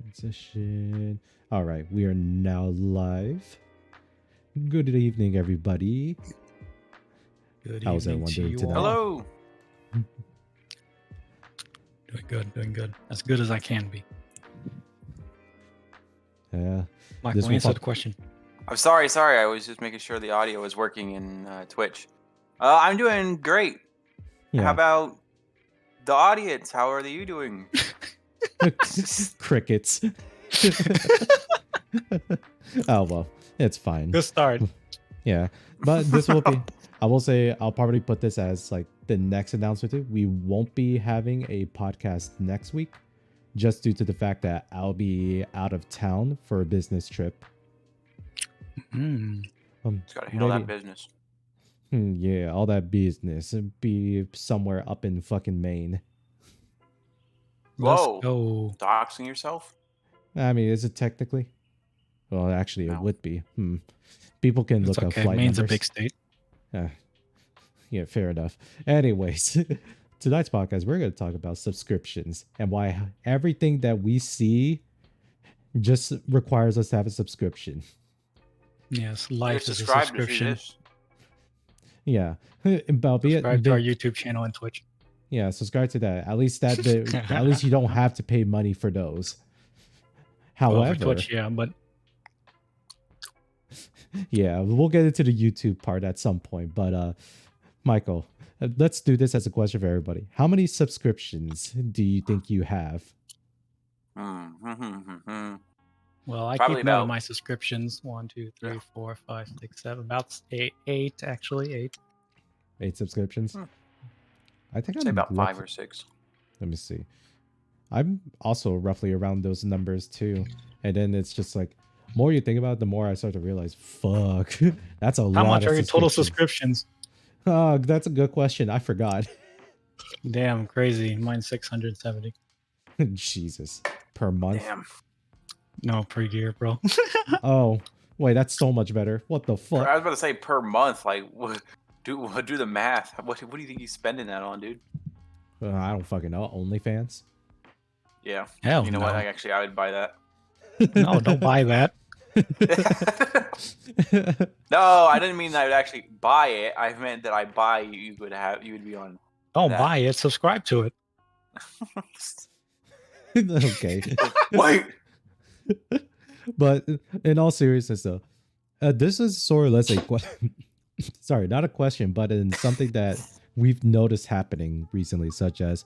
Transition. All right, we are now live. Good evening, everybody. Good How's evening everyone to doing you today? all. Hello. Doing good. As good as I can be. Yeah. Michael, answer the question. I'm sorry. I was just making sure the audio was working in Twitch. I'm doing great. Yeah. How about the audience? How are you doing? Crickets. Oh, well, it's fine. Good start. Yeah. But this will be, I will say, I'll probably put this as like the next announcement too. We won't be having a podcast next week just due to the fact that I'll be out of town for a business trip. Mm. Just gotta handle that business. Yeah, all that business. It'd be somewhere up in fucking Maine. Let's Whoa. go. Doxing yourself? I mean, is it technically? Well, actually, No. it would be. People can It's look up okay. flight Maine's numbers. a big state. Yeah, fair enough. Anyways, tonight's podcast, we're going to talk about subscriptions and why everything that we see just requires us to have a subscription. Yes, You're life is a subscribed to see subscription. this. Yeah, about Subscribe to our YouTube channel and Twitch. Yeah, subscribe to that. At least at least you don't have to pay money for those. Well, However, for Twitch, yeah, but yeah, we'll get into the YouTube part at some point. But Michael, let's do this as a question for everybody. How many subscriptions do you think you have? well, I Probably keep note of about- my subscriptions. 1, 2, 3, 4, 5, 6, 7. About eight actually. 8. 8 subscriptions. I think Say I'm about 5 or 6. Let me see. I'm also roughly around those numbers too. And then it's just like, more you think about it, the more I start to realize, fuck, that's a lot. How much of are your total subscriptions. subscriptions? That's a good question. I forgot. Damn, crazy. Mine's 670. Jesus, per month. Damn. No, per year, bro. Oh, wait, that's so much better. What the fuck? I was about to say per month. Like, do the math. What do you think he's spending that on, dude? I don't fucking know. OnlyFans. Yeah. Hell You know no. what? I would buy that. No, don't buy that. No, I didn't mean that I would actually buy it. I meant that I buy you would be on. Don't that. buy it. Subscribe to it. Okay. Wait. But in all seriousness, though, this is sort of less a sorry, not a question, but in something that we've noticed happening recently, such as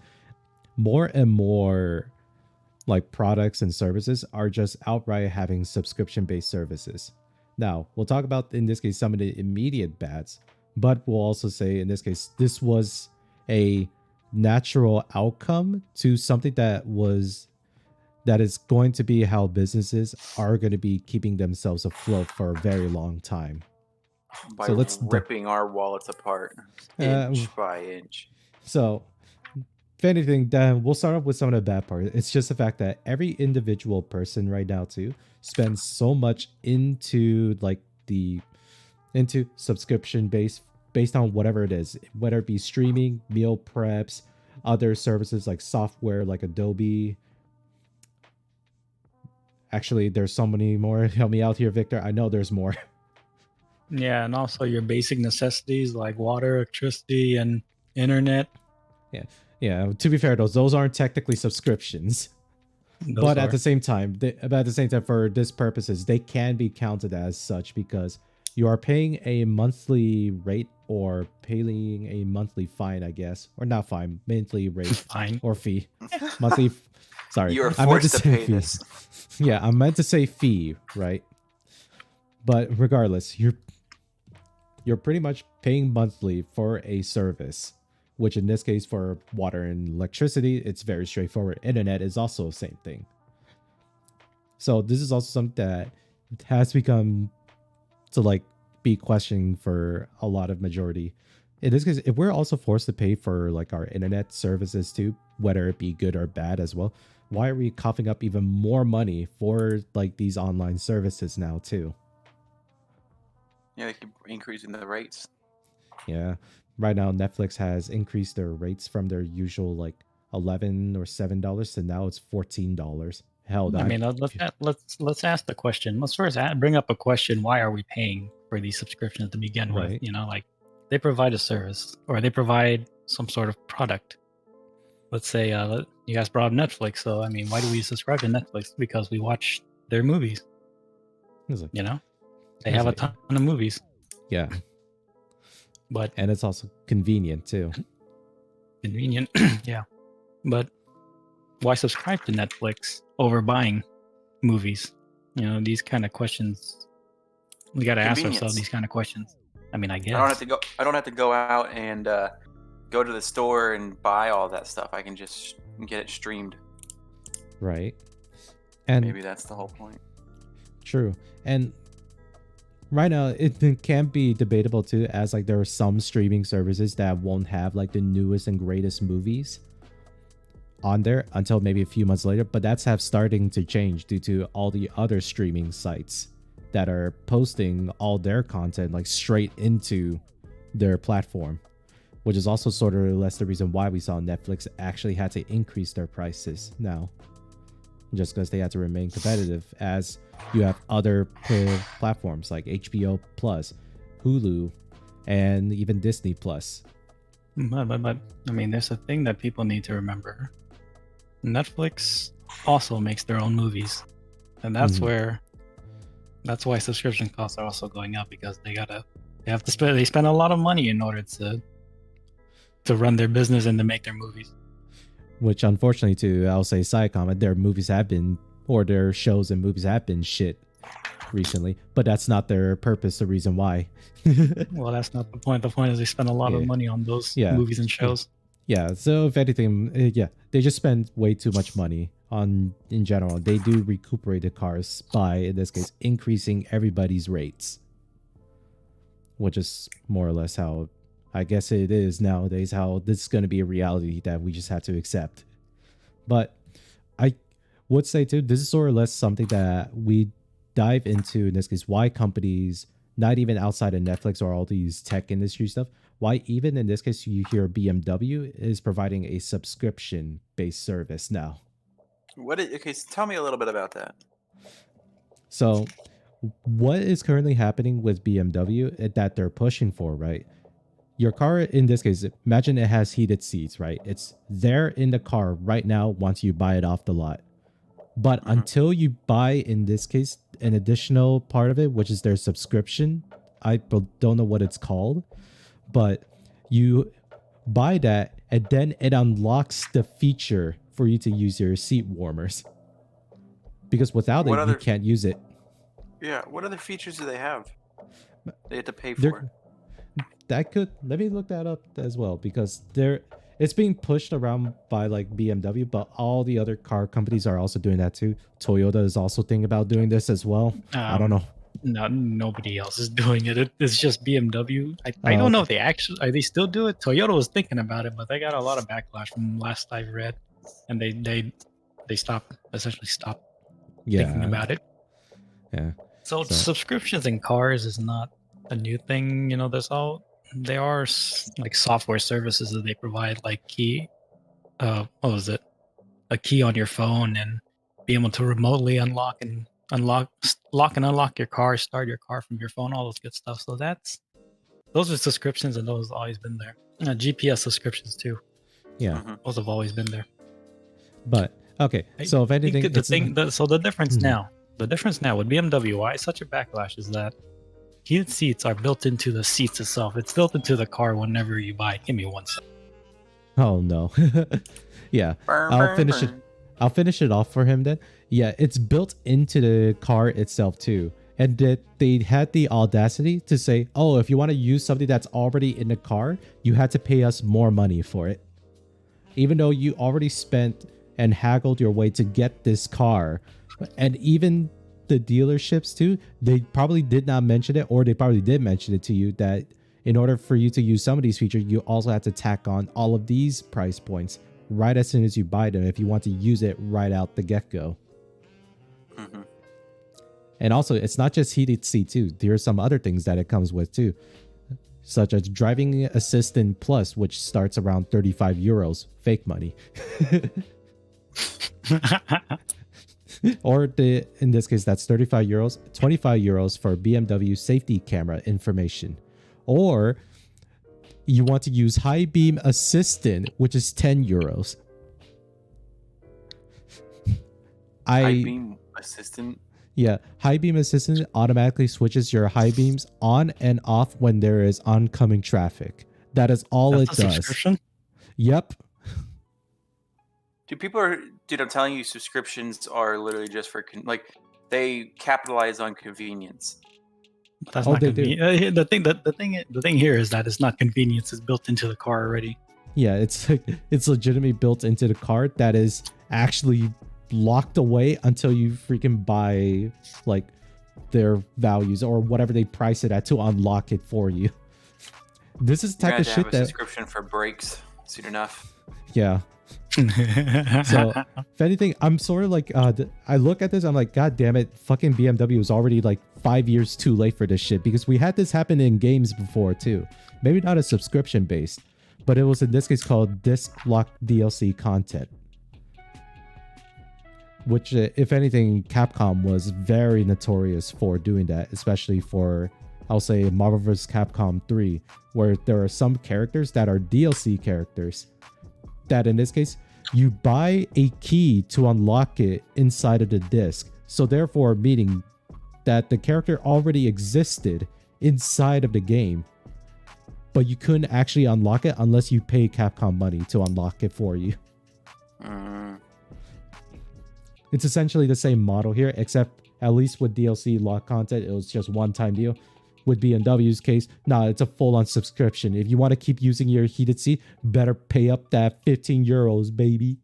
more and more like products and services are just outright having subscription-based services. Now, we'll talk about, in this case, some of the immediate bads, but we'll also say, in this case, this was a natural outcome to something that is going to be how businesses are going to be keeping themselves afloat for a very long time. By So let's ripping our wallets apart inch by inch. So, if anything, then we'll start off with some of the bad part. It's just the fact that every individual person right now too spends so much into subscription based on whatever it is, whether it be streaming, meal preps, other services like software like Adobe. Actually, there's so many more. Help me out here, Victor. I know there's more. Yeah, and also your basic necessities like water, electricity, and internet. Yeah, to be fair, those aren't technically subscriptions. But at the same time, for this purposes, they can be counted as such because you are paying a monthly rate or paying a monthly fine, I guess, or not fine, monthly rate Fine. or fee, monthly. Sorry, You are I meant forced to pay fee. this. Yeah, I meant to say fee, right? But regardless, you're pretty much paying monthly for a service, which in this case for water and electricity, it's very straightforward. Internet is also the same thing. So this is also something that has become to be questioned for a lot of majority. In this case, if we're also forced to pay for our internet services too, whether it be good or bad as well, why are we coughing up even more money for these online services now too? Yeah, they keep increasing the rates. Yeah. Right now, Netflix has increased their rates from their usual $11 or $7 to now it's $14. hell, I mean, let's ask the question. Let's first bring up a question. Why are we paying for these subscriptions to begin with? Right. You know, like they provide a service or they provide some sort of product. Let's say you guys brought up Netflix. So I mean, why do we subscribe to Netflix? Because we watch their movies. It's like, You know, they it's have a like- ton of movies, yeah, but and it's also convenient too. convenient. Yeah, but why subscribe to Netflix over buying movies? You know, these kind of questions. We got to ask ourselves Convenience. these kind of questions. I mean, I guess. I don't have to go out and go to the store and buy all that stuff. I can just get it streamed. Right. And Maybe that's the whole point. true. And right now it can be debatable too, as like there are some streaming services that won't have like the newest and greatest movies on there until maybe a few months later, but that's starting to change due to all the other streaming sites that are posting all their content like straight into their platform, which is also sort of less the reason why we saw Netflix actually had to increase their prices now, just because they had to remain competitive, as you have other platforms like HBO Plus, Hulu, and even Disney Plus. But I mean, there's a thing that people need to remember. Netflix also makes their own movies, and that's Mhm. that's why subscription costs are also going up, because they spend a lot of money in order to run their business and to make their movies. Which unfortunately too, I'll say side comment, their movies have been, or their shows and movies have been shit recently, but that's not their purpose, the reason why. Well, that's not the point. The point is they spend a lot of Yeah. money on those Yeah. movies and shows. Yeah, so if anything, yeah, they just spend way too much money on, in general. They do recuperate the cars by, in this case, increasing everybody's rates, which is more or less how I guess it is nowadays, how this is going to be a reality that we just have to accept. But I would say too, this is sort of less something that we dive into, in this case, why companies, not even outside of Netflix or all these tech industry stuff, why even in this case you hear BMW is providing a subscription based service now. Okay, so tell me a little bit about that. So what is currently happening with BMW that they're pushing for, right? Your car, in this case, imagine it has heated seats, right? It's there in the car right now once you buy it off the lot. But until you buy, in this case, an additional part of it, which is their subscription, I don't know what it's called, but you buy that and then it unlocks the feature for you to use your seat warmers. Because without What it, other- you can't use it. Yeah, what other features do they have? They have to pay They're- for. That could, let me look that up as well, because it's being pushed around by like BMW, but all the other car companies are also doing that too. Toyota is also thinking about doing this as well. I don't know. No, nobody else is doing it. It's just BMW. I don't know if they actually are they still do it. Toyota was thinking about it, but they got a lot of backlash from last I read, and they essentially stopped thinking Yeah. about it. Yeah. So So- subscriptions in cars is not a new thing. You know, there are like software services that they provide, like what was it? A key on your phone, and be able to remotely lock and unlock your car, start your car from your phone, all those good stuff. So those are subscriptions, and those have always been there. GPS subscriptions too. Yeah. Mhm. Those have always been there. But okay. So if anything, the difference now with BMW, why it's such a backlash is that heated seats are built into the seats itself. It's built into the car whenever you buy it. Give me one second. Oh no. Yeah. Burn, I'll burn, finish it. burn. I'll finish it off for him then. Yeah, it's built into the car itself too. And that they had the audacity to say, oh, if you want to use something that's already in the car, you had to pay us more money for it. Even though you already spent and haggled your way to get this car. And even the dealerships too, they probably did not mention it, or they probably did mention it to you, that in order for you to use some of these features, you also have to tack on all of these price points right as soon as you buy them if you want to use it right out the get-go. Mhm. And also, it's not just heated seat too. There are some other things that it comes with too, such as driving assistant plus, which starts around 35 euros, fake money. Or in this case, that's 35 euros, 25 euros for BMW safety camera information. Or you want to use High Beam Assistant, which is 10 euros. High beam assistant. Yeah, High Beam Assistant automatically switches your high beams on and off when there is oncoming traffic. That is all That's it a does. subscription? Yep. Dude, I'm telling you, subscriptions are literally just for like they capitalize on convenience. But that's Oh, not they do. convenient. The thing here is that it's not convenience. It's built into the car already. Yeah, it's legitimately built into the card that is actually locked away until you freaking buy like their values or whatever they price it at to unlock it for you. This is the type of shit have a that subscription for brakes soon enough. yeah. So if anything, I'm sort of like I look at this, I'm like, god damn it, fucking BMW is already like 5 years too late for this shit, because we had this happen in games before too. Maybe not a subscription based, but it was in this case called disc lock DLC content, which if anything, Capcom was very notorious for doing that, especially for, I'll say, Marvel vs. Capcom 3, where there are some characters that are DLC characters that in this case you buy a key to unlock it inside of the disc, so therefore meaning that the character already existed inside of the game, but you couldn't actually unlock it unless you pay Capcom money to unlock it for you. It's essentially the same model here, except at least with DLC lock content it was just one-time deal. With BMW's case, it's a full-on subscription. If you want to keep using your heated seat, better pay up that 15 euros, baby.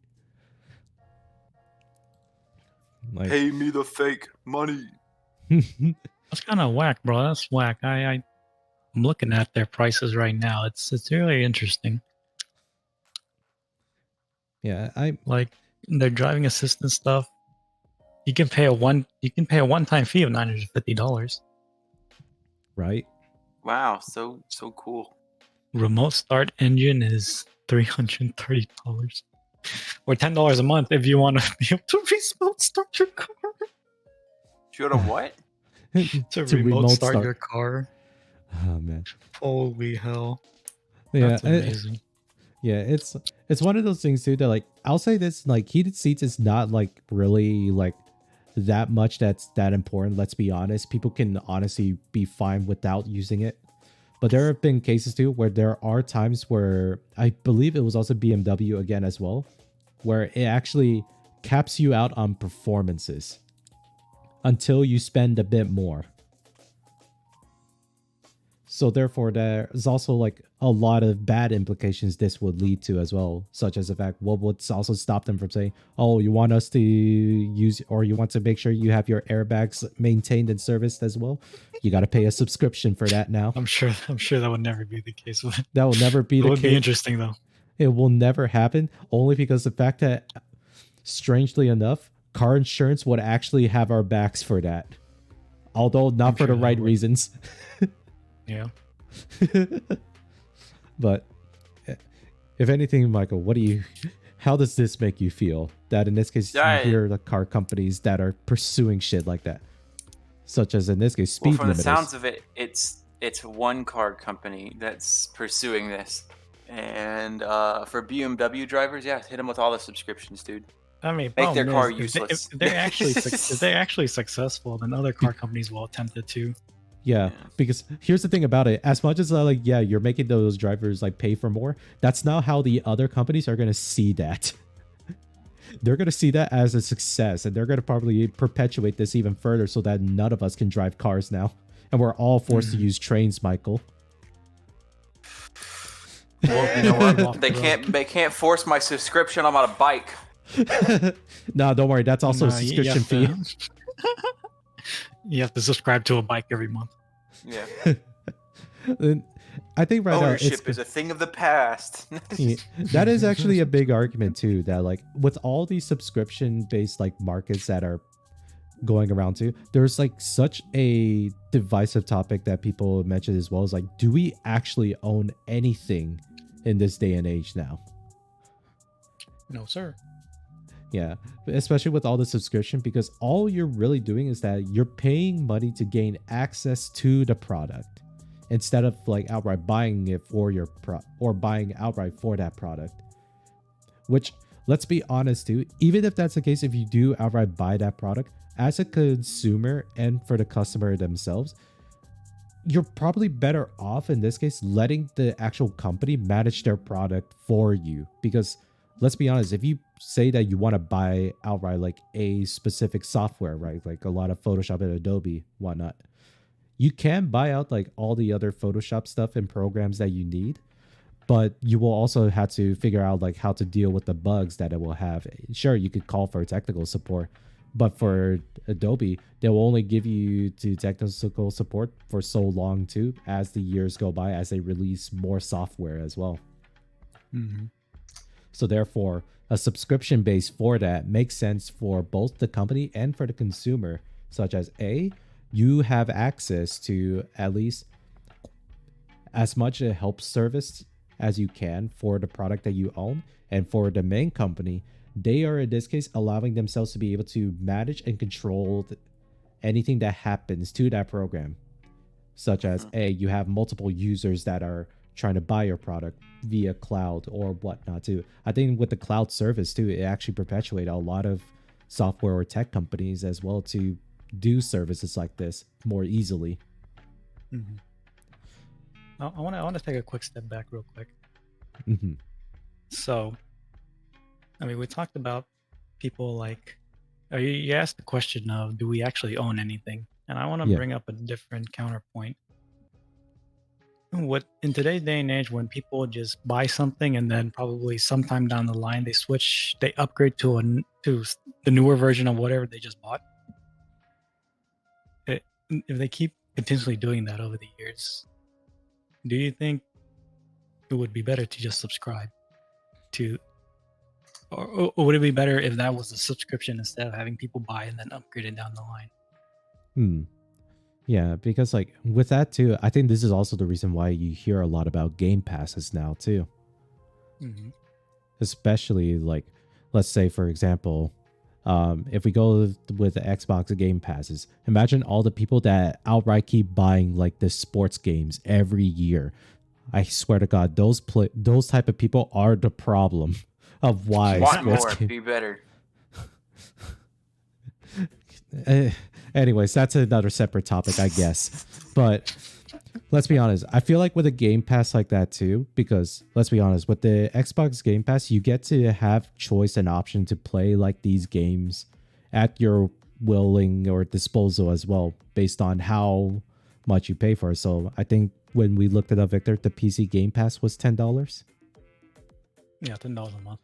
Like, pay me the fake money. That's kind of whack, bro. That's whack. I'm looking at their prices right now. It's really interesting. Yeah, I like their driving assistant stuff. You can pay a one-time fee of $950. right. Wow, so cool. Remote start engine is $330, or $10 a month if you want to be able to remote start your car. You go to what? to remote start your car. Oh man. Holy hell. Yeah, that's amazing. Yeah, it's one of those things too that, like, I'll say this, like, heated seats is not like really like that much that's that important. Let's be honest. People can honestly be fine without using it. But there have been cases too where there are times where I believe it was also BMW again as well, where it actually caps you out on performances until you spend a bit more. So therefore, there's also like a lot of bad implications this would lead to as well, such as the fact what would also stop them from saying, oh, you want us to use, or you want to make sure you have your airbags maintained and serviced as well. You got to pay a subscription for that now. I'm sure that would never be the case. That will never be the case. It would be interesting though. It will never happen, only because the fact that, strangely enough, car insurance would actually have our backs for that. Although not for the right reasons. Yeah. But if anything, Michael, how does this make you feel that in this case you hear the car companies that are pursuing shit like that, such as in this case speed from limiters? The sounds of it, it's one car company that's pursuing this, and for BMW drivers, hit them with all the subscriptions, dude. I mean, make their car useless. If they're actually successful, then other car companies will attempt it too. Yeah, because here's the thing about it. As much as you're making those drivers like pay for more, that's not how the other companies are going to see that. They're going to see that as a success, and they're going to probably perpetuate this even further so that none of us can drive cars now. And we're all forced to use trains, Michael. Well, you know what? They can't force my subscription. I'm on a bike. No, don't worry. That's also a subscription fee. You have to subscribe to a bike every month. Yeah. I think right ownership is a thing of the past. That is actually a big argument too, that like with all these subscription based like markets that are going around too, there's like such a divisive topic that people mention as well, as like, do we actually own anything in this day and age now? No, sir. Yeah, especially with all the subscription, because all you're really doing is that you're paying money to gain access to the product instead of like outright buying it for your or buying outright for that product. Which, let's be honest too, even if that's the case, if you do outright buy that product as a consumer and for the customer themselves, you're probably better off in this case letting the actual company manage their product for you. Because let's be honest, if you say that you want to buy outright like a specific software, right, like a lot of Photoshop and Adobe whatnot, you can buy out like all the other Photoshop stuff and programs that you need, but you will also have to figure out like how to deal with the bugs that it will have. Sure, you could call for technical support, but for Adobe, they will only give you to technical support for so long too, as the years go by, as they release more software as well. Mm-hmm. So therefore, a subscription base for that makes sense for both the company and for the consumer, such as you have access to at least as much a help service as you can for the product that you own. And for the main company, they are in this case allowing themselves to be able to manage and control anything that happens to that program, such as you have multiple users that are trying to buy your product via cloud or whatnot too. I think with the cloud service too, it actually perpetuates a lot of software or tech companies as well to do services like this more easily. Mm-hmm. I want to take a quick step back real quick. Mm-hmm. So, I mean, we talked about people like, you asked the question of, do we actually own anything? And I want to bring up a different counterpoint. What in today's day and age, when people just buy something and then probably sometime down the line they upgrade to the newer version of whatever they just bought. If they keep continuously doing that over the years, do you think it would be better to just subscribe to, or would it be better if that was a subscription instead of having people buy and then upgrade it down the line? Yeah, because like with that too, I think this is also the reason why you hear a lot about Game Passes now too. Mm-hmm. Especially like, let's say for example, if we go with the Xbox Game Passes, imagine all the people that outright keep buying like the sports games every year. I swear to God, those type of people are the problem of why want more, be better. Anyways, that's another separate topic, I guess. But let's be honest, I feel like with a Game Pass like that too, because let's be honest, with the Xbox Game Pass, you get to have choice and option to play like these games at your willing or disposal as well, based on how much you pay for it. So I think when we looked it up, Victor, the PC Game Pass was $10. Yeah, $10 a month.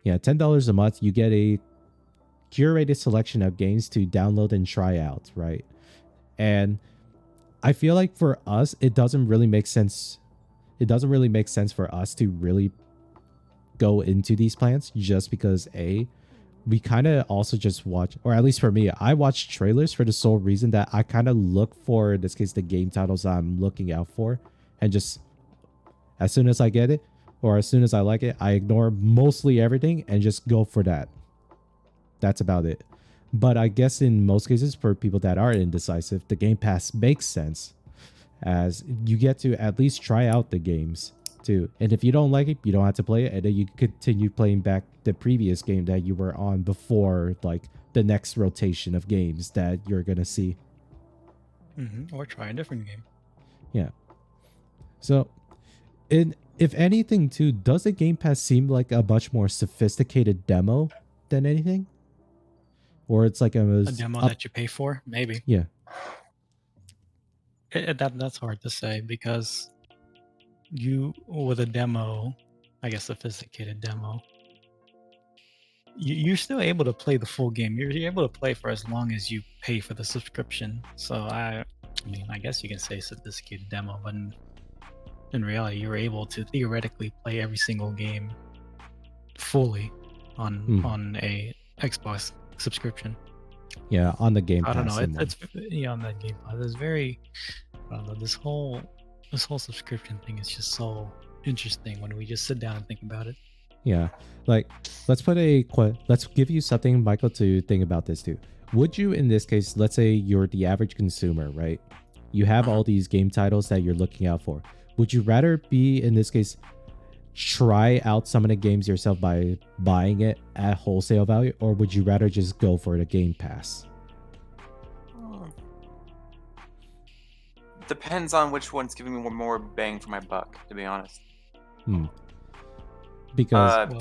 Yeah, $10 a month. You get a curated selection of games to download and try out, right? And I feel like for us, it doesn't really make sense. It doesn't really make sense for us to really go into these plans, just because we kind of also just watch, or at least for me, I watch trailers for the sole reason that I kind of look for, in this case, the game titles I'm looking out for, and just as soon as I get it or as soon as I like it, I ignore mostly everything and just go for that. That's about it. But I guess in most cases, for people that are indecisive, the Game Pass makes sense, as you get to at least try out the games too. And if you don't like it, you don't have to play it, and then you continue playing back the previous game that you were on before, like the next rotation of games that you're gonna see. Mm-hmm. Or try a different game. Yeah. So, if anything too, does the Game Pass seem like a much more sophisticated demo than anything? Or it's like a demo that you pay for, maybe. Yeah. That's hard to say, because with a demo, I guess sophisticated demo, you're still able to play the full game. You're able to play for as long as you pay for the subscription. So I mean, I guess you can say sophisticated demo, but in reality, you're able to theoretically play every single game fully on a Xbox subscription. Yeah, on the Game Pass. I don't know. It's on that Game Pass. It's very, I don't know. This whole subscription thing is just so interesting when we just sit down and think about it. Yeah, like let's give you something, Michael, to think about this too. Would you, in this case, let's say you're the average consumer, right? You have Mhm. all these game titles that you're looking out for. Would you rather be, in this case, try out some of the games yourself by buying it at wholesale value, or would you rather just go for the Game Pass? Depends on which one's giving me more bang for my buck, to be honest. Hmm. Because Well,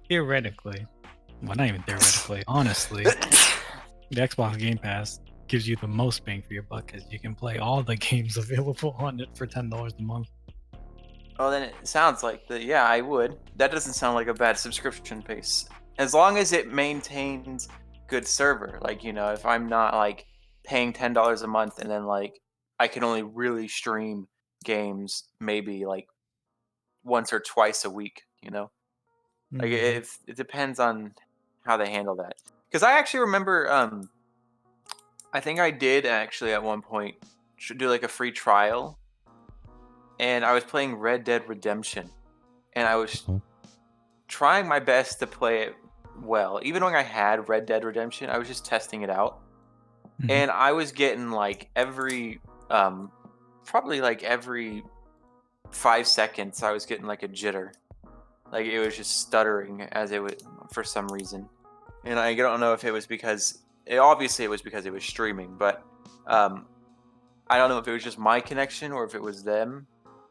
theoretically, well, not even theoretically, honestly, the Xbox Game Pass gives you the most bang for your buck because you can play all the games available on it for $10 a month. Oh, then it sounds like yeah, I would. That doesn't sound like a bad subscription base. As long as it maintains good server. Like, if I'm not like paying $10 a month and then like I can only really stream games maybe like once or twice a week, Like Mhm. it depends on how they handle that. Because I actually remember I think I did actually at one point do like a free trial, and I was playing Red Dead Redemption, and I was oh, trying my best to play it well. Even when I had Red Dead Redemption, I was just testing it out, Mhm. and I was getting like um, probably like every 5 seconds, I was getting like a jitter, like it was just stuttering as it would for some reason, and I don't know if it was because obviously it was because it was streaming, but um, I don't know if it was just my connection or if it was them.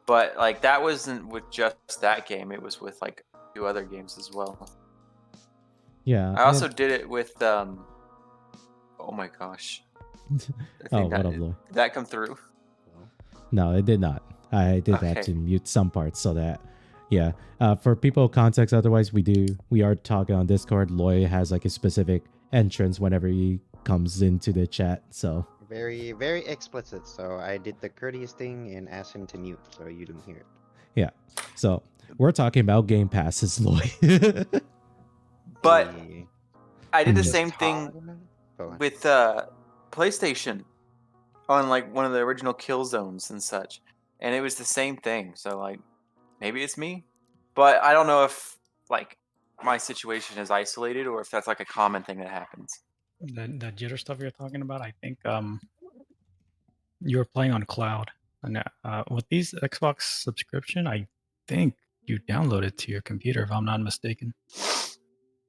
But like that wasn't with just that game; it was with like 2 other games as well. yeah, I and also did it with oh my gosh. I oh, think what that up, did Loy? that come through? No, it did not. I did that Okay. to mute some parts so that, yeah. For people context, otherwise we are talking on Discord. Loy has like a specific entrance whenever he comes into the chat. So Very, very explicit. So I did the courteous thing and asked him to mute, so you didn't hear it. yeah, so we're talking about Game Passes, Loy. But We I did the just same thing talking about it? Go on. with PlayStation on like one of the original Kill Zones and such. And it was the same thing. So like maybe it's me. But I don't know if like my situation is isolated or if that's like a common thing that happens. The jitter stuff you're talking about, I think you were playing on cloud, and with these Xbox subscription, I think you download it to your computer if I'm not mistaken.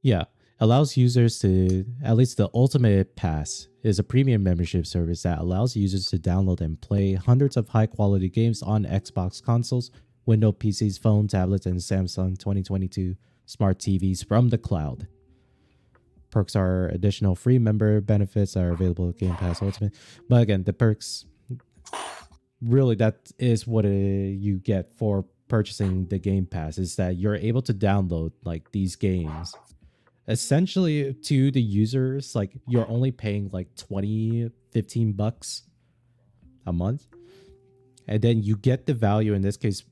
Yeah, allows users to, at least the Ultimate Pass is a premium membership service that allows users to download and play hundreds of high quality games on Xbox consoles, Windows PCs, phone, tablets, and Samsung 2022 smart TVs from the cloud. Perks are additional free member benefits that are available with Game Pass Ultimate. But again, the perks, really, that is what you get for purchasing the Game Pass, is that you're able to download like these games essentially to the users. Like you're only paying like 20-15 bucks a month, and then you get the value, in this case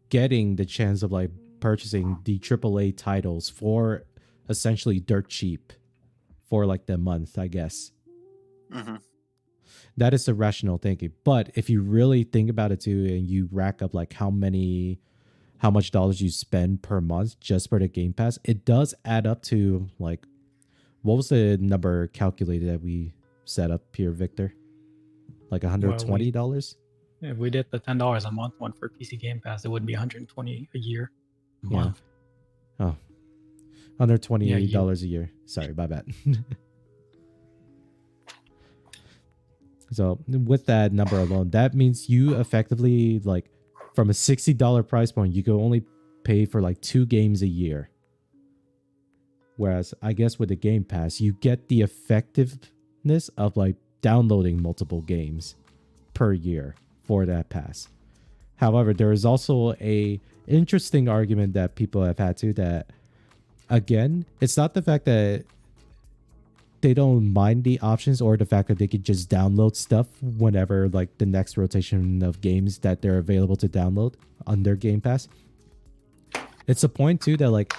getting the chance of like purchasing the AAA titles for essentially dirt cheap for like the month, I guess. Mm-hmm. That is the rational thinking. But if you really think about it too, and you rack up like how much dollars you spend per month just for the Game Pass, it does add up to like, what was the number calculated that we set up here, Victor? Like Well, $120? if we did the $10 a month one for PC Game Pass, it would be 120 a year, a Yeah. month. Oh, Yeah, $128 a year. Sorry, my bad. So with that number alone, that means you effectively, like, from a $60 price point, you can only pay for like 2 games a year. Whereas I guess with the Game Pass, you get the effectiveness of like downloading multiple games per year for that pass. However, there is also a interesting argument that people have had too, that again, it's not the fact that they don't mind the options or the fact that they could just download stuff whenever like the next rotation of games that they're available to download on their Game Pass. It's a point too that like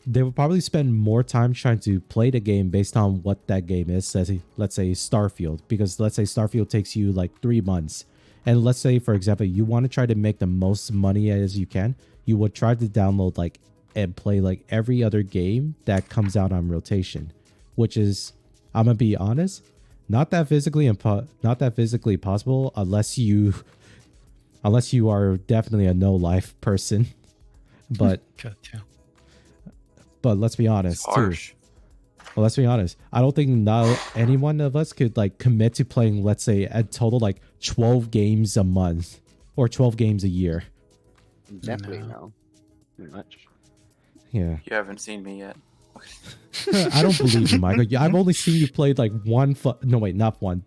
they will probably spend more time trying to play the game based on what that game is. Let's say Starfield, because let's say Starfield takes you like 3 months. And let's say, for example, you want to try to make the most money as you can. You would try to download like and play like every other game that comes out on rotation, which is, I'm gonna be honest, not that physically possible unless you are definitely a no life person. But let's be It's honest too. harsh. Well, let's be honest. I don't think any one of us could like commit to playing, let's say, a total like 12 games a month or 12 games a year. Definitely No. no. Too much. Yeah. You haven't seen me yet. I don't believe you, Michael. I've only seen you play like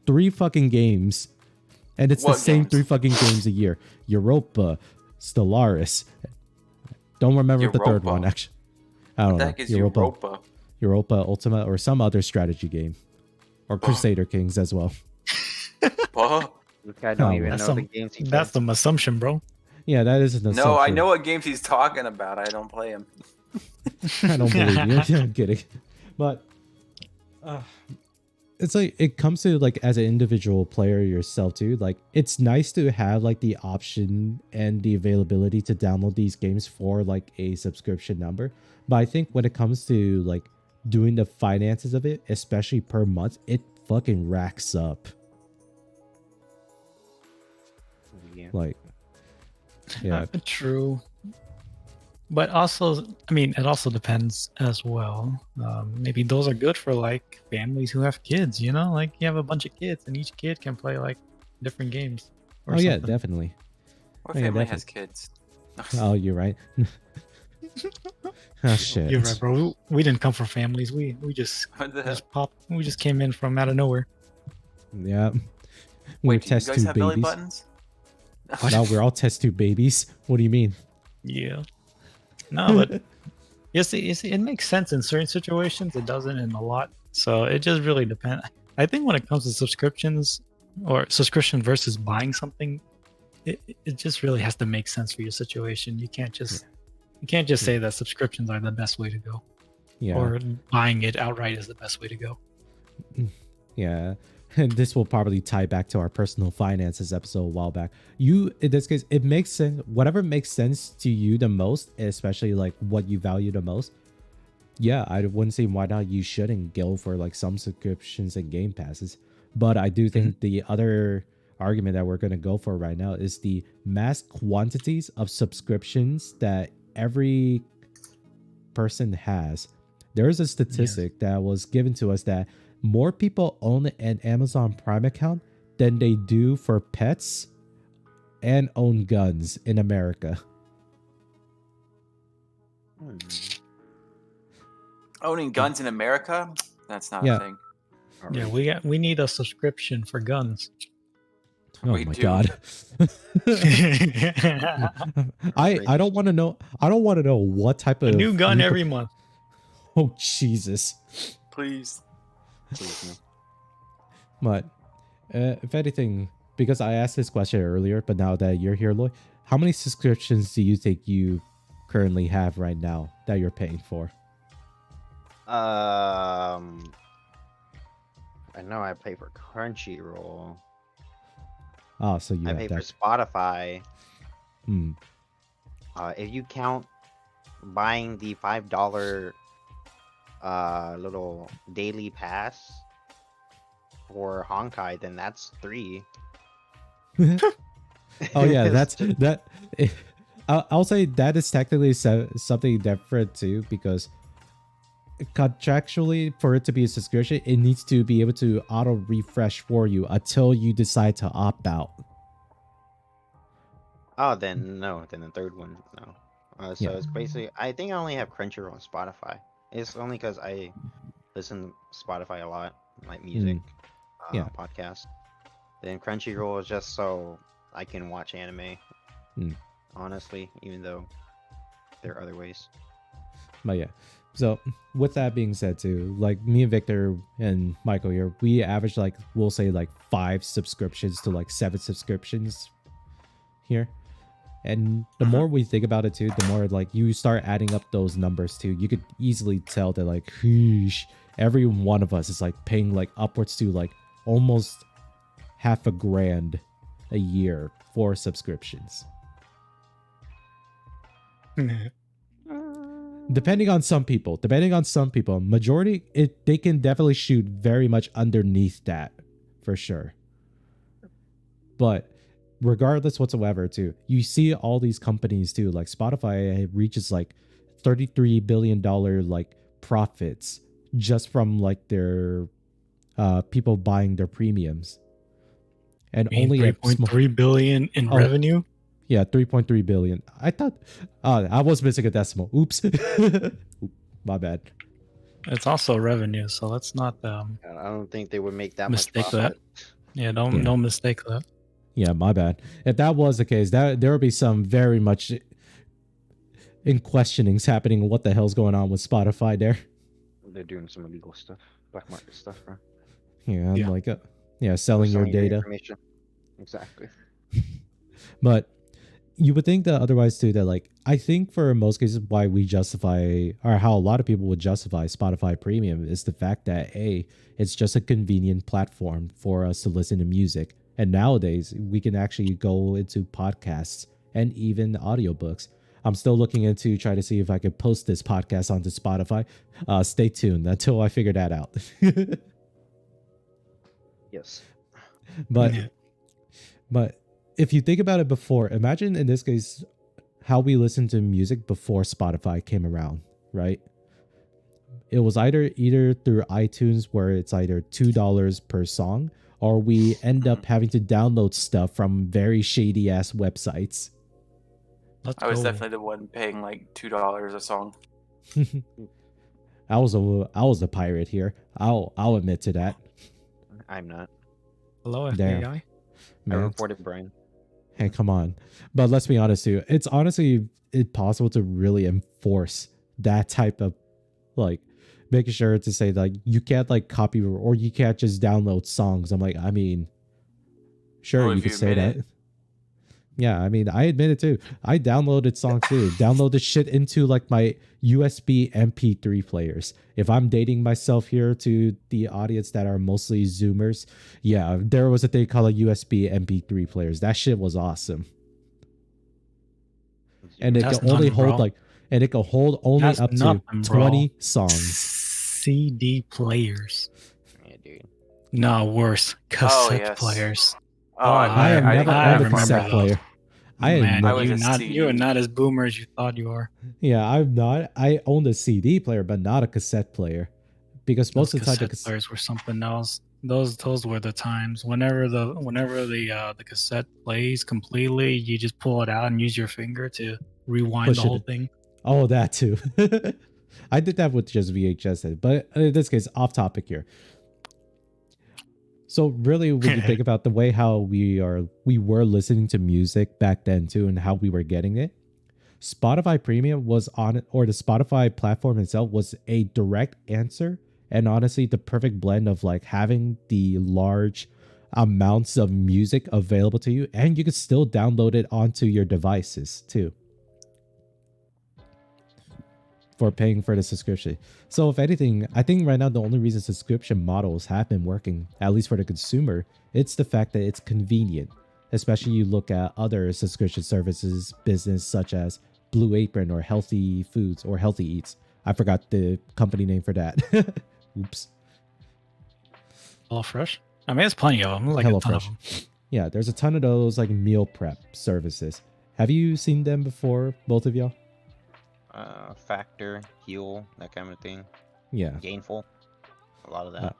three fucking games. And it's the What same games? 3 fucking games a year. Europa, Stellaris. Don't remember the third Europa? one, actually. I don't What the know. heck is Europa? Europa Ultima or some other strategy game. Or Crusader Kings as well. What? This guy don't Oh, even That's know some- the games he That's plays. some assumption, bro. Yeah, that is an assumption. No, I know what games he's talking about. I don't play them. I don't believe you. I'm kidding. But it's like it comes to like as an individual player yourself too. Like it's nice to have like the option and the availability to download these games for like a subscription number. But I think when it comes to like doing the finances of it, especially per month, it fucking racks up. Yeah. Like, yeah, True. But also, I mean, it also depends as well. Maybe those are good for like families who have kids, you know? Like you have a bunch of kids and each kid can play like different games. Or oh yeah, something. definitely. What Oh, yeah, family definitely. has kids? Oh, you're right. Oh shit. You're right, bro. We didn't come from families. We just What the hell? We just came in from out of nowhere. Yeah. We're Wait, do you test guys tube have belly babies. buttons? No, we're all test tube babies. What do you mean? Yeah. No, but you see, it makes sense in certain situations. It doesn't in a lot. So it just really depends. I think when it comes to subscriptions or subscription versus buying something, it just really has to make sense for your situation. You can't just say that subscriptions are the best way to go, Yeah. or buying it outright is the best way to go. Yeah. And this will probably tie back to our personal finances episode a while back. In this case, it makes sense. Whatever makes sense to you the most, especially like what you value the most. Yeah, I wouldn't see why not you shouldn't go for like some subscriptions and game passes. But I do think the other argument that we're going to go for right now is the mass quantities of subscriptions that every person has. There is a statistic that was given to us that more people own an Amazon Prime account than they do for pets and own guns in America. Owning guns in America? That's not Yeah. a thing. Yeah, we need a subscription for guns. Oh We my do. god. I don't want to know. I don't want to know what type A of new gun group every of- month. Oh Jesus. Please. But if anything, because I asked this question earlier, but now that you're here, Lloyd, how many subscriptions do you think you currently have right now that you're paying for? I know I pay for Crunchyroll. Oh, so you I have pay that. for Spotify. Hmm. If you count buying the $5 little daily pass for Honkai, then that's 3. Oh yeah, It's that's just- that. I'll say that is technically something different too, because contractually, for it to be a subscription, it needs to be able to auto refresh for you until you decide to opt out. Oh, then no. Then the third one, no. So Yeah. it's basically, I think I only have Crunchyroll and Spotify. It's only because I listen to Spotify a lot, like music, Yeah. podcasts. Then Crunchyroll is just so I can watch anime. Mm. Honestly, even though there are other ways. But yeah. So with that being said too, like me and Victor and Michael here, we average like, we'll say like 5 subscriptions to like 7 subscriptions here. And the more we think about it too, the more like you start adding up those numbers too. You could easily tell that like, whoosh, every one of us is like paying like upwards to like almost $500,000 a year for subscriptions. depending on some people, majority they can definitely shoot very much underneath that for sure. But regardless whatsoever too, you see all these companies too, like Spotify reaches like $33 billion like profits just from like their people buying their premiums. And I mean, only a small 3.3 billion in Oh. revenue. yeah, 3.3 billion. I thought I was missing a decimal. Oops. My bad. It's also revenue, so let's not I don't think they would make that Mistake much that. profit. yeah, Yeah. don't mistake that. Yeah, my bad. If that was the case, there would be some very much in questionings happening. What the hell's going on with Spotify there? They're doing some illegal stuff, black market stuff, bro. Yeah, Yeah. like selling your data. information. Exactly. But you would think that otherwise too, that like I think for most cases why we justify, or how a lot of people would justify Spotify Premium, is the fact that it's just a convenient platform for us to listen to music. And nowadays we can actually go into podcasts and even audiobooks. I'm still looking into try to see if I could post this podcast onto Spotify. Stay tuned until I figure that out. Yes. But Yeah. but if you think about it before, imagine in this case how we listened to music before Spotify came around, right? It was either through iTunes where it's either $2 per song, or we end up having to download stuff from very shady ass websites. Let's I was go. definitely the one paying like $2 a song. I was a pirate here. I'll admit to that. I'm not. Hello, Damn. FBI. I Man, reported Brian. hey, come on. But let's be honest too. It's honestly impossible to really enforce that type of like making sure to say like you can't like copy or you can't just download songs. I'm like, I mean, sure, Well, you if could you say admit that. Yeah, I mean, I admit it too. I downloaded songs too. Downloaded shit into like my USB MP3 players. If I'm dating myself here to the audience that are mostly Zoomers, yeah, there was a thing called a USB MP3 players. That shit was awesome. And it That's can only nothing, hold bro. like, and it can hold only That's up to nothing, bro. 20 songs. CD players. Yeah, dude. No, worse. Cassette yes. players. Oh, I have never I owned a remember cassette those. player. I had Man, no- I was you are a not as boomer as you thought you are. Yeah, I'm not. I owned a CD player, but not a cassette player, because most Those of the time cassette players were something else. Those were the times. Whenever the cassette plays completely, you just pull it out and use your finger to rewind Push the it whole in. thing. Oh, that too. I did that with just VHS, but in this case, off topic here. So really, when you think about the way how we were listening to music back then too, and how we were getting it, Spotify Premium was on, or the Spotify platform itself was a direct answer, and honestly, the perfect blend of like having the large amounts of music available to you, and you could still download it onto your devices too, for paying for the subscription. So if anything, I think right now the only reason subscription models have been working, at least for the consumer, it's the fact that it's convenient. Especially you look at other subscription services business such as Blue Apron or Healthy Foods or Healthy Eats. I forgot the company name for that. Oops. HelloFresh. I mean, there's plenty of them. Like a ton of HelloFresh. them. Yeah, there's a ton of those like meal prep services. Have you seen them before, both of y'all? Factor, Heal, that kind of thing. Yeah. Gainful. A lot of that.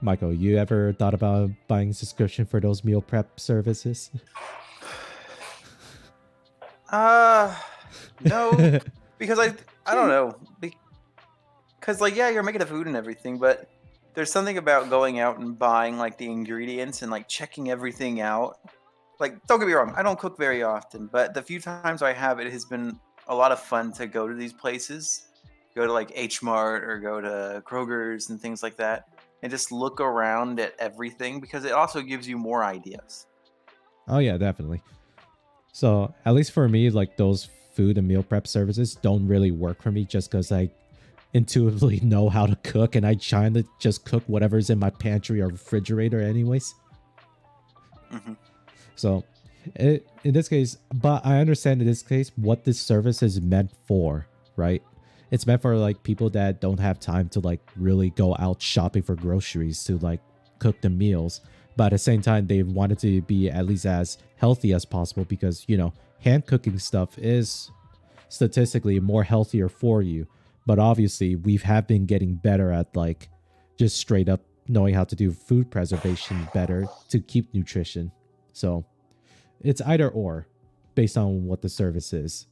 Michael, you ever thought about buying a subscription for those meal prep services? No, because I don't know, because like yeah, you're making the food and everything, but there's something about going out and buying like the ingredients and like checking everything out. Like, don't get me wrong, I don't cook very often, but the few times I have, it has been a lot of fun to go to these places, go to like H Mart or go to Kroger's and things like that, and just look around at everything, because it also gives you more ideas. Oh yeah, definitely. So at least for me, like those food and meal prep services don't really work for me, just because I intuitively know how to cook, and I try to just cook whatever's in my pantry or refrigerator anyways. Mm-hmm. So in this case, but I understand in this case what this service is meant for. right? It's meant for like people that don't have time to like really go out shopping for groceries to like cook the meals, but at the same time they want it to be at least as healthy as possible because hand cooking stuff is statistically more healthier for you. But obviously we have been getting better at like just straight up knowing how to do food preservation better to keep nutrition. So it's either or based on what the service is.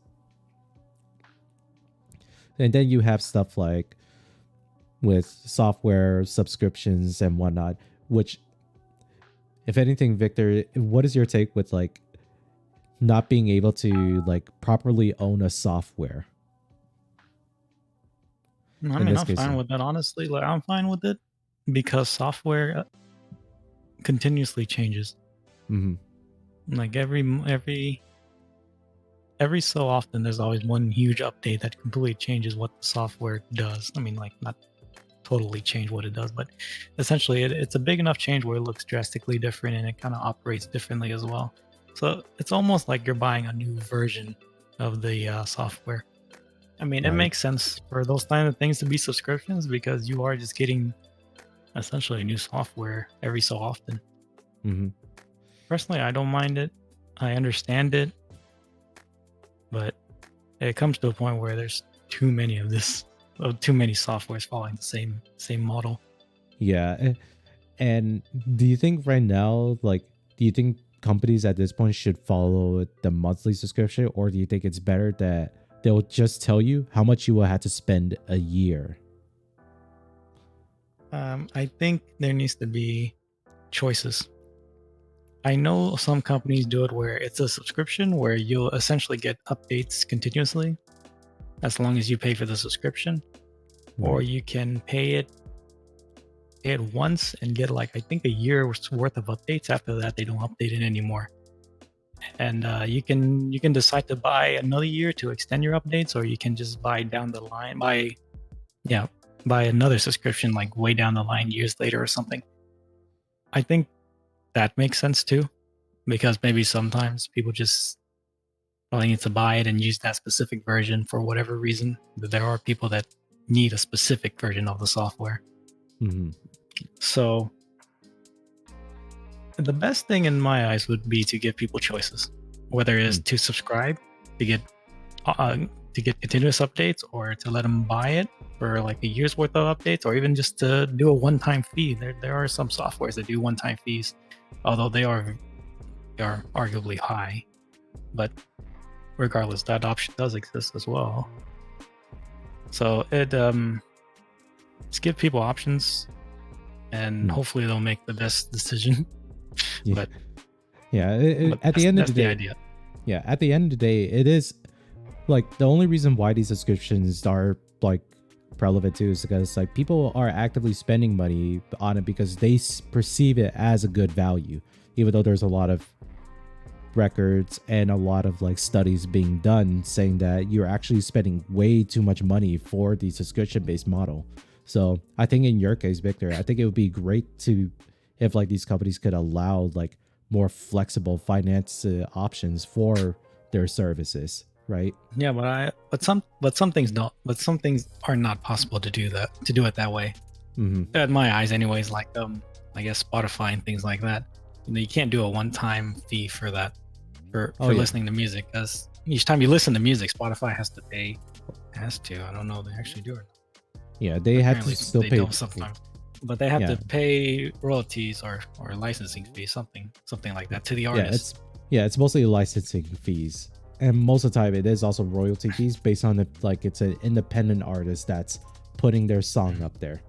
And then you have stuff like with software subscriptions and whatnot, which, if anything, Victor, what is your take with like not being able to like properly own a software? I In mean, this I'm case, fine with that, honestly. Like, I'm fine with it because software continuously changes. mhm. Like every so often, there's always one huge update that completely changes what the software does. I mean, like not totally change what it does, but essentially it's a big enough change where it looks drastically different and it kind of operates differently as well. So it's almost like you're buying a new version of the software. I mean, it Right. makes sense for those kind of things to be subscriptions because you are just getting essentially new software every so often. Mm-hmm. Personally, I don't mind it. I understand it, but it comes to a point where there's too many of this, too many softwares following the same model. Yeah. And do you think right now, like, do you think companies at this point should follow the monthly subscription, or do you think it's better that they'll just tell you how much you will have to spend a year? I think there needs to be choices. I know some companies do it where it's a subscription where you'll essentially get updates continuously as long as you pay for the subscription, or Right. you can pay it once and get like I think a year's worth of updates. After that, they don't update it anymore. And you can decide to buy another year to extend your updates, or you can just buy down the line buy another subscription like way down the line years later or something. I think that makes sense too, because maybe sometimes people just only need to buy it and use that specific version for whatever reason. But there are people that need a specific version of the software. Mm-hmm. So the best thing in my eyes would be to give people choices, whether it is to subscribe to get continuous updates, or to let them buy it for like a year's worth of updates, or even just to do a one-time fee. There are some softwares that do one-time fees, although they are arguably high. But regardless, that option does exist as well. So it just give people options, and hopefully they'll make the best decision. Yeah. But yeah. but At the end of the day, idea. yeah. At the end of the day, it is like the only reason why these subscriptions are like relevant too is because like people are actively spending money on it because they perceive it as a good value, even though there's a lot of records and a lot of like studies being done saying that you're actually spending way too much money for the subscription based model. So I think in your case, Victor, I think it would be great to if like these companies could allow like more flexible finance options for their services, right? Yeah, but some things don't. But some things are not possible to do it that way. Mm-hmm. In my eyes, anyways. Like I guess Spotify and things like that. You can't do a one-time fee for that for listening to music, because each time you listen to music, Spotify has to pay. I don't know if they actually do it. Yeah, they have to Apparently still they pay. don't sometimes, but they have Yeah. to pay royalties or licensing fees, something like that to the artist. It's mostly licensing fees, and most of the time it is also royalty fees based on if like it's an independent artist that's putting their song up there.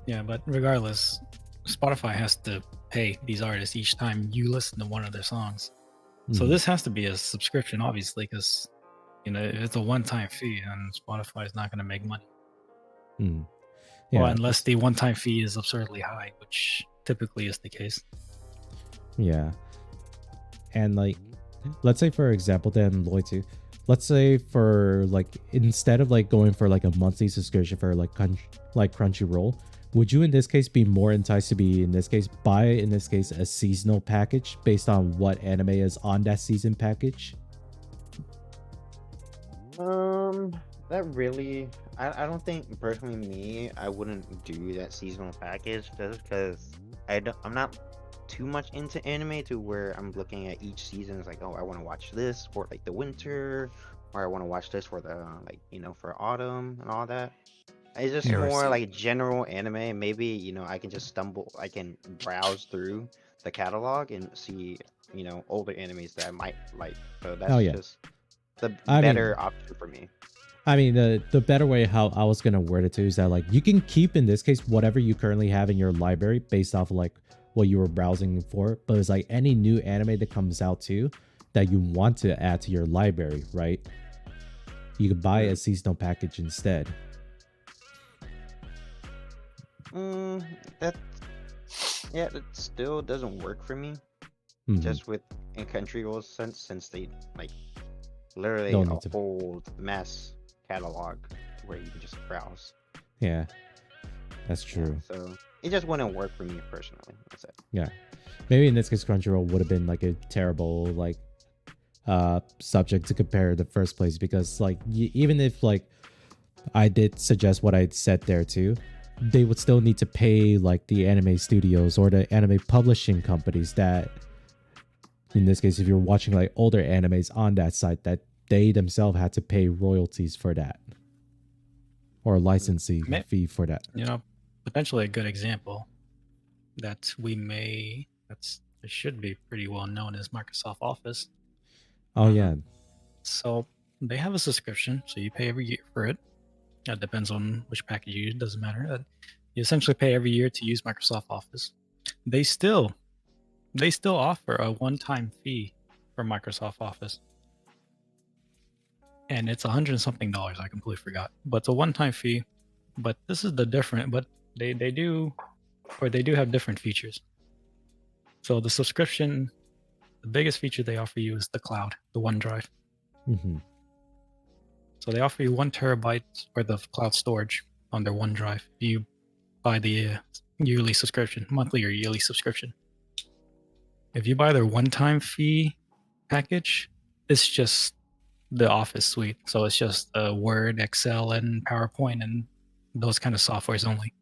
Yeah, but regardless, Spotify has to pay these artists each time you listen to one of their songs. So Mhm. this has to be a subscription, obviously, because it's a one-time fee, and Spotify is not going to make money. Mhm. Well, Yeah, unless the one-time fee is absurdly high, which typically is the case. yeah, and like, let's say for example, then Loyalty, let's say for like instead of like going for like a monthly subscription for like Crunchyroll, would you in this case be more enticed to be buy a seasonal package based on what anime is on that season package? That really, I don't think personally me, I wouldn't do that seasonal package just because I'm not too much into anime to where I'm looking at each season as like, oh, I want to watch this for like the winter, or I want to watch this for the like for autumn and all that. It's just Ever more see? like general anime. Maybe I can just I can browse through the catalog and see older animes that I might like. So Oh that's yeah. just the I mean, better option for me. the better way how I was gonna word it too is that like you can keep in this case whatever you currently have in your library based off of like what you were browsing for, but it's like any new anime that comes out too that you want to add to your library, right? You could buy a seasonal package instead. Mm, that yeah, that still doesn't work for me. Mhm. Just with in country rules since they like literally Don't a need to. whole mass catalog where you can just browse. Yeah, that's Yeah, true. so it just wouldn't work for me personally. That's it. Yeah, maybe in this case, Crunchyroll would have been like a terrible like subject to compare in the first place because like even if like I did suggest what I said there too, they would still need to pay like the anime studios or the anime publishing companies that, in this case, if you're watching like older animes on that site, that they themselves had to pay royalties for that or a licensing Ma- fee for that. You know, potentially a good example that we may that's it should be pretty well known is Microsoft Office. Oh yeah, So they have a subscription, so you pay every year for it. That depends on which package you use. Doesn't matter. You essentially pay every year to use Microsoft Office. They still offer a one-time fee for Microsoft Office, and it's $100 and something. I completely forgot, but it's a one-time fee. But this is the different. But they do have different features. So the subscription, the biggest feature they offer you is the cloud, the OneDrive. hmm So they offer you 1 terabyte worth of cloud storage on their OneDrive if you buy the yearly subscription, monthly or yearly subscription. If you buy their one-time fee package, it's just the Office suite. So it's just Word, Excel, and PowerPoint and those kind of softwares only.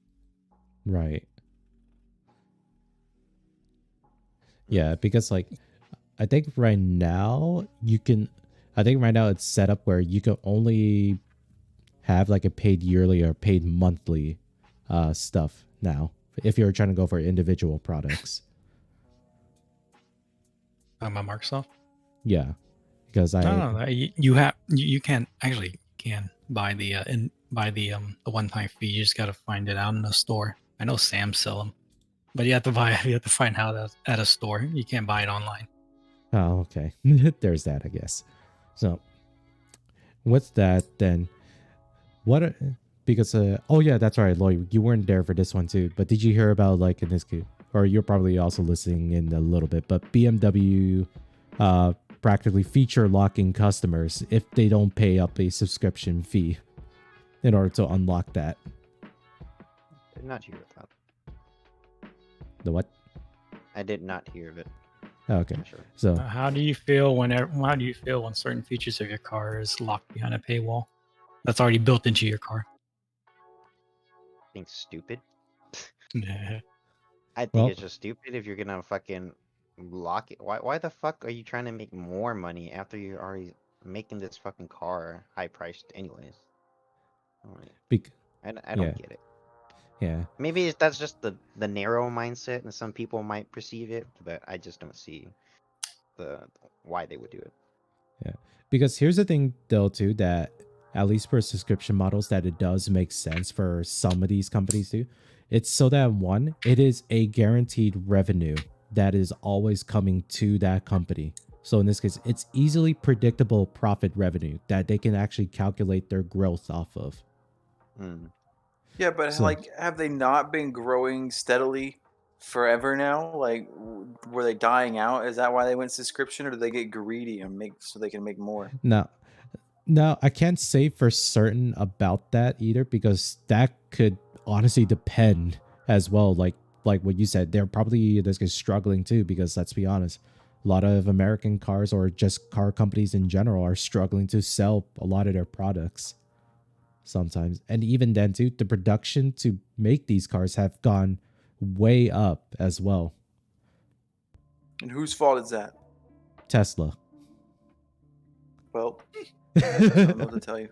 right. Yeah, because like I think right now you can. I think right now it's set up where you can only have like a paid yearly or paid monthly stuff now if you're trying to go for individual products. About Microsoft? Yeah, because No, you can't actually can buy the one-time fee. You just gotta find it out in the store. I know Sam sell them, but you have to find out at a store. You can't buy it online. Oh, okay. There's that, I guess. So, what's that then? What? Because oh yeah, that's right, Lloyd. You weren't there for this one too. But did you hear about like in this case, or you're probably also listening in a little bit? But BMW, practically feature locking customers if they don't pay up a subscription fee in order to unlock that. Did not hear of that. The what? I did not hear of it. Okay, For sure. so How do you feel when certain features of your car is locked behind a paywall that's already built into your car? I think stupid. Nah. I think well, it's just stupid if you're gonna fucking lock it. Why the fuck are you trying to make more money after you're already making this fucking car high priced anyways? Like, bec- I yeah, don't get it. yeah. Maybe that's just the narrow mindset, and some people might perceive it, but I just don't see the why they would do it. Yeah. Because here's the thing though too, that at least for subscription models that it does make sense for some of these companies too. It's so that one, it is a guaranteed revenue that is always coming to that company. So in this case, it's easily predictable profit revenue that they can actually calculate their growth off of. Hmm. Yeah, but So like, have they not been growing steadily forever now? Like, were they dying out? Is that why they went subscription, or did they get greedy and make so they can make more? now, I can't say for certain about that either because that could honestly depend as well. Like what you said, they're probably this guy's struggling too because let's be honest, a lot of American cars or just car companies in general are struggling to sell a lot of their products. sometimes. And even then too, the production to make these cars have gone way up as well. And whose fault is that? Tesla. Well, I don't know what to tell you.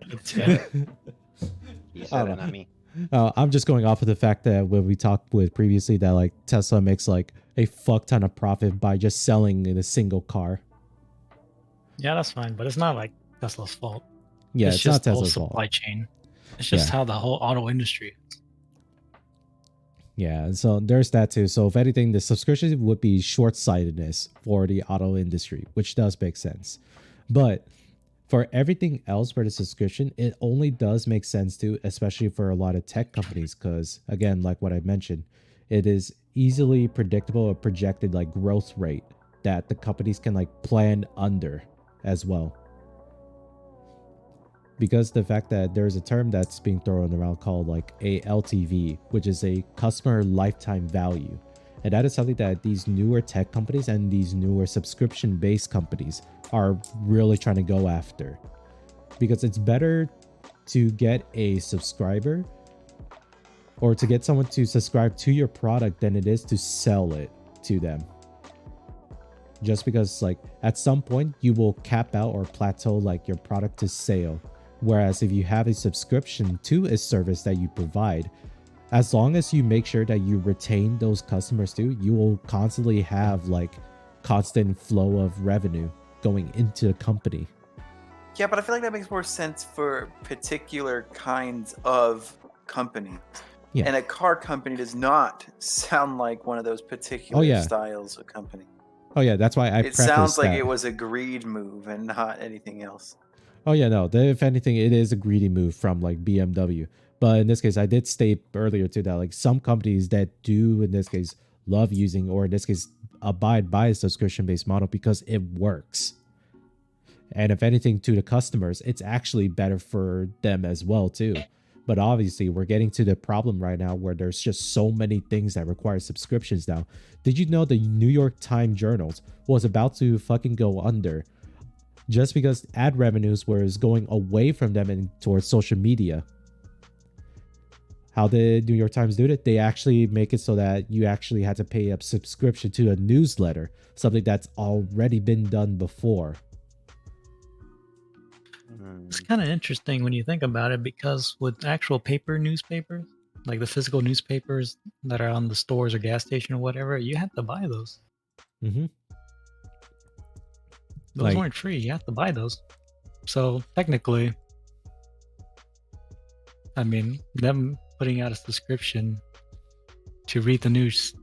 He I said don't it, know. not me. I'm just going off of the fact that when we talked with previously that like Tesla makes like a fuck ton of profit by just selling in a single car. Yeah, that's fine, but it's not like Tesla's fault. Yeah, it's not just the whole Tesla's supply fault. chain. It's just Yeah. how the whole auto industry. Yeah, so there's that too. So if anything, the subscription would be short-sightedness for the auto industry, which does make sense. But for everything else for the subscription, it only does make sense too, especially for a lot of tech companies, because again, like what I mentioned, it is easily predictable or projected like growth rate that the companies can like plan under as well. Because the fact that there's a term that's being thrown around called like a LTV, which is a customer lifetime value. And that is something that these newer tech companies and these newer subscription based companies are really trying to go after. Because it's better to get a subscriber or to get someone to subscribe to your product than it is to sell it to them. Just because like at some point you will cap out or plateau like your product to sale. Whereas if you have a subscription to a service that you provide, as long as you make sure that you retain those customers too, you will constantly have like constant flow of revenue going into the company. Yeah, but I feel like that makes more sense for particular kinds of companies. Yeah. And a car company does not sound like one of those particular yeah. styles of company. Oh yeah, that's why I It sounds like that. it was a greed move and not anything else. Oh yeah, no. If anything, it is a greedy move from like BMW. But in this case, I did state earlier too that like some companies that do in this case love using, or in this case abide by a subscription-based model because it works. And if anything, to the customers, it's actually better for them as well too. But obviously, we're getting to the problem right now where there's just so many things that require subscriptions now. Did you know the New York Times Journals was about to fucking go under just because ad revenues was going away from them and towards social media? How did New York Times do it? They actually make it so that you actually had to pay a subscription to a newsletter, something that's already been done before. It's kind of interesting when you think about it, because with actual paper newspapers, like the physical newspapers that are on the stores or gas station or whatever, you have to buy those. Mm-hmm. Those weren't free. You have to buy those. So technically, I mean, them putting out a subscription to read the news,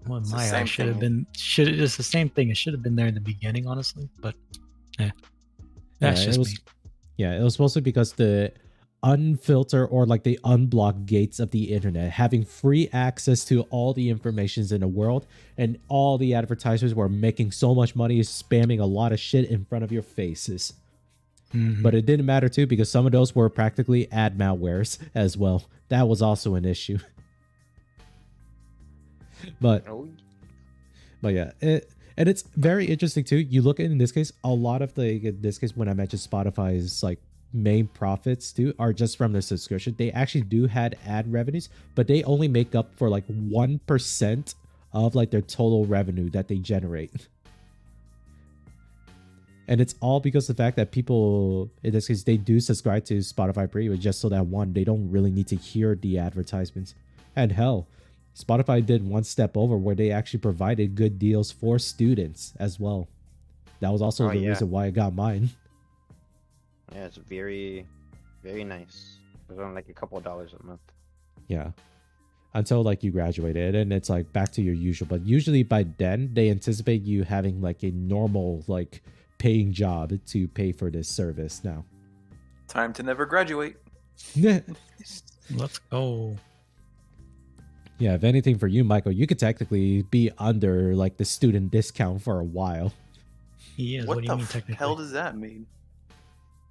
well, It's the my same eye should have thing. been. It's the same thing. It should have been there in the beginning, honestly. But yeah, that's Yeah, just it was. me. Yeah, it was mostly because the unfiltered or like the unblocked gates of the internet, having free access to all the informations in the world, and all the advertisers were making so much money spamming a lot of shit in front of your faces. Mhm. But it didn't matter too, because some of those were practically ad malwares as well. That was also an issue. But yeah, and it's very interesting too. You look at, in this case, a lot of the, in this case, when I mentioned Spotify's like main profits too are just from their subscription. They actually do had ad revenues, but they only make up for like 1% of like their total revenue that they generate. And it's all because of the fact that people, in this case, they do subscribe to Spotify Premium just so that one, they don't really need to hear the advertisements. And hell, Spotify did one step over where they actually provided good deals for students as well. That was also the reason why I got mine. Yeah, it's very, very nice. It's only like a couple of dollars a month. Yeah. Until like you graduated, and it's like back to your usual. But usually by then, they anticipate you having like a normal like paying job to pay for this service now. Time to never graduate. Let's go. Yeah, if anything for you, Michael, you could technically be under like the student discount for a while. He is. What What do the you mean technically? hell does that mean?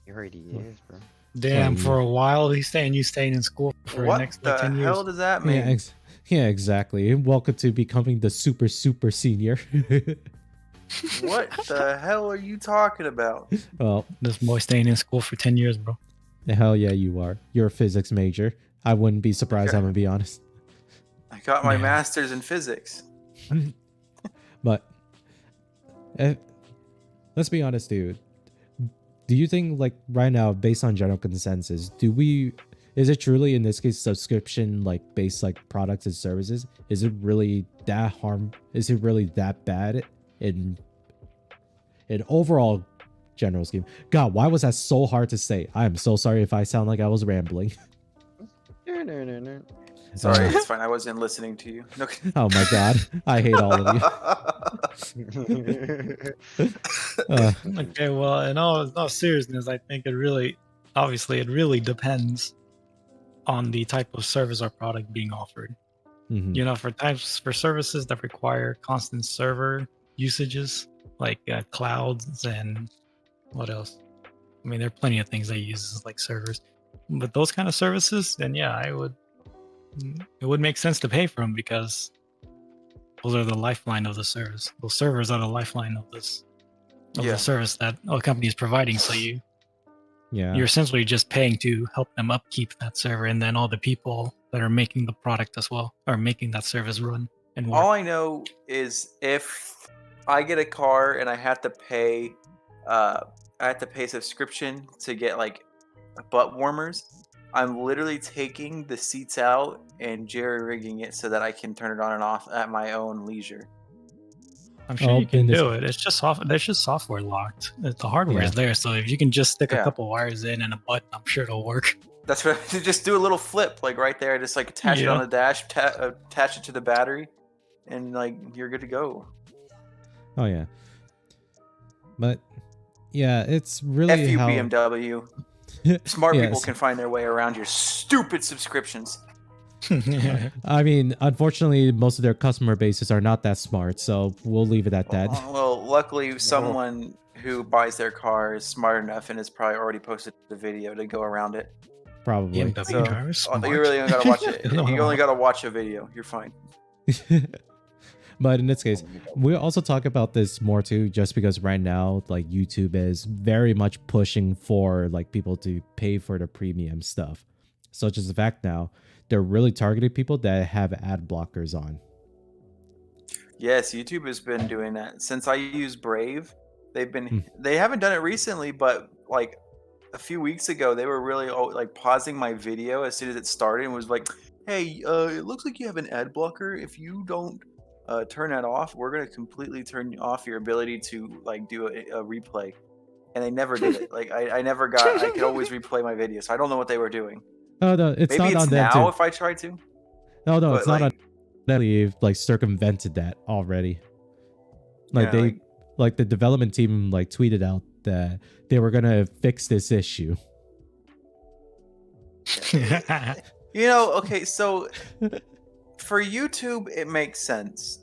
He already is, bro. Damn, Oh, for a while he's staying. You staying in school for the What next the like 10 years. hell does that mean? Yeah, exactly. Welcome to becoming the super senior. What the hell are you talking about? Well, This boy staying in school for 10 years, bro. Hell yeah, you are. You're a physics major. I wouldn't be surprised. Okay. I'm gonna be honest. I got my Yeah. master's in physics. But let's be honest, dude. Do you think, like, right now, based on general consensus, is it truly in this case subscription like based like products and services? Is it really that is it really that bad in overall general scheme? God, why was that so hard to say? I am so sorry if I sound like I was rambling. No. Sorry, Uh, it's fine. I wasn't listening to you. No. Oh my god, I hate all of you. Okay, well, in all seriousness, I think it really depends on the type of service or product being offered. Mhm. You know, for services that require constant server usages, like clouds and what else? I mean, there are plenty of things that use like servers, but those kind of services, then yeah, it would make sense to pay for them because those are the lifeline of the service. Those servers are the lifeline of Yeah. the service that a company is providing. So Yeah. you're essentially just paying to help them upkeep that server, and then all the people that are making the product as well are making that service run and work. All I know is if I get a car and I have to pay subscription to get like butt warmers, I'm literally taking the seats out and jerry rigging it so that I can turn it on and off at my own leisure. I'm sure Oh, you can in this- do it. It's just there's just software locked. The hardware is Yeah. there, so if you can just stick Yeah. a couple wires in and a button, I'm sure it'll work. That's what just do a little flip like right there. Just like attach it Yeah. on the dash, attach it to the battery, and like you're good to go. Oh yeah. But yeah, it's F really you how BMW. Smart people Yes. can find their way around your stupid subscriptions. I mean, unfortunately, most of their customer bases are not that smart, so we'll leave it at that. Well, luckily, someone who buys their car is smart enough and has probably already posted the video to go around it. Probably. BMW So, drivers smart. You really only gotta watch it. You only gotta watch a video. You're fine. But in this case, we'll also talk about this more too, just because right now, like, YouTube is very much pushing for like people to pay for the premium stuff, such as the fact now they're really targeting people that have ad blockers on. Yes, YouTube has been doing that since I use Brave. They've been Hmm. they haven't done it recently, but like a few weeks ago, they were really like pausing my video as soon as it started and was like, "Hey, it looks like you have an ad blocker. If you don't turn that off, we're gonna completely turn off your ability to like do a replay." And they never did it. Like I never got. I could always replay my video, so I don't know what they were doing. Oh no, it's Maybe not it's on them now too. if I try to. No, but, it's not like- on. They've like circumvented that already. Like Yeah, like the development team like tweeted out that they were gonna fix this issue. You know, okay, so for YouTube, it makes sense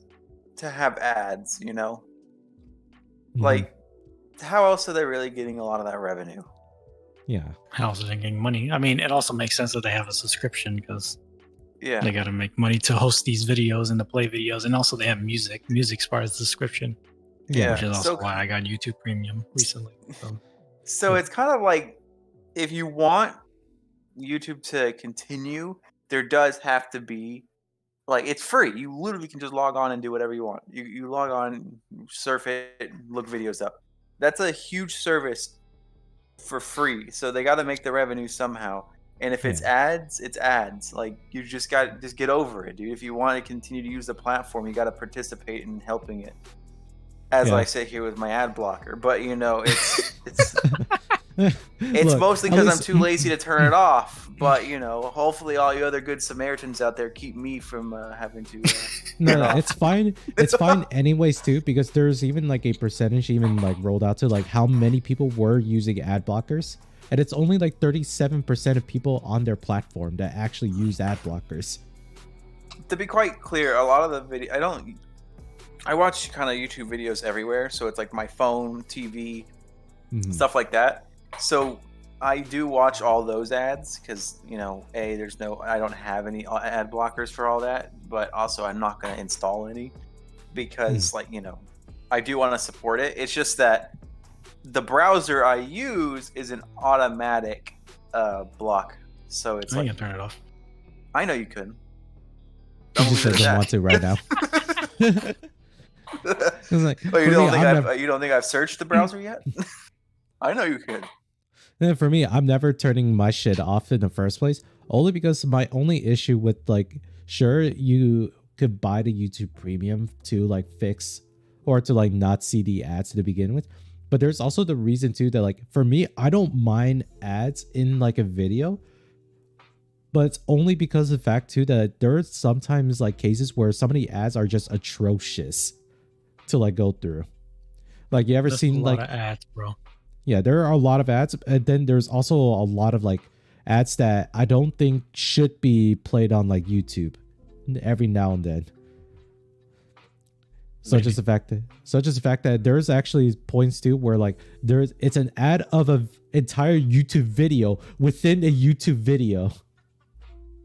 to have ads, you know? Mhm. Like, how else are they really getting a lot of that revenue? Yeah. How's it getting money? I mean, it also makes sense that they have a subscription because Yeah. they got to make money to host these videos and to play videos, and also they have music. Music's part of the subscription, Yeah. which is also So, why I got YouTube Premium recently. so it's kind of like if you want YouTube to continue, there does have to be like it's free. You literally can just log on and do whatever you want. You log on, surf it, look videos up. That's a huge service for free. So they got to make the revenue somehow. And if it's ads, it's ads. Like you just get over it, dude. If you want to continue to use the platform, you got to participate in helping it. As Yeah. I sit here with my ad blocker, but you know, it's Look, mostly at because I'm least- too lazy to turn it off. But you know, hopefully, all you other good Samaritans out there keep me from having to. No, off. it's fine. It's fine anyways too, because there's even like a percentage even like rolled out to like how many people were using ad blockers, and it's only like 37% of people on their platform that actually use ad blockers. To be quite clear, a lot of the video I watch kind of YouTube videos everywhere, so it's like my phone, TV, Mhm. stuff like that. So I do watch all those ads because you know, I don't have any ad blockers for all that, but also I'm not going to install any because like you know, I do want to support it. It's just that the browser I use is an automatic block, so it's I like can turn it off. I know you could. He just doesn't want to right now. It's like, Oh, for me, you don't think I've searched the browser yet? I know you could. and for me, I'm never turning my shit off in the first place. Only because my only issue with like, sure, you could buy the YouTube Premium to like fix or to like not see the ads to begin with. But there's also the reason too that like for me, I don't mind ads in like a video, but it's only because of the fact too that there are sometimes like cases where some of the ads are just atrocious to like go through. Like you ever There's seen a lot like of ads, bro. yeah, there are a lot of ads, and then there's also a lot of like ads that I don't think should be played on like YouTube every now and then. Such as the fact that there's actually points too where like it's an ad of an entire YouTube video within a YouTube video.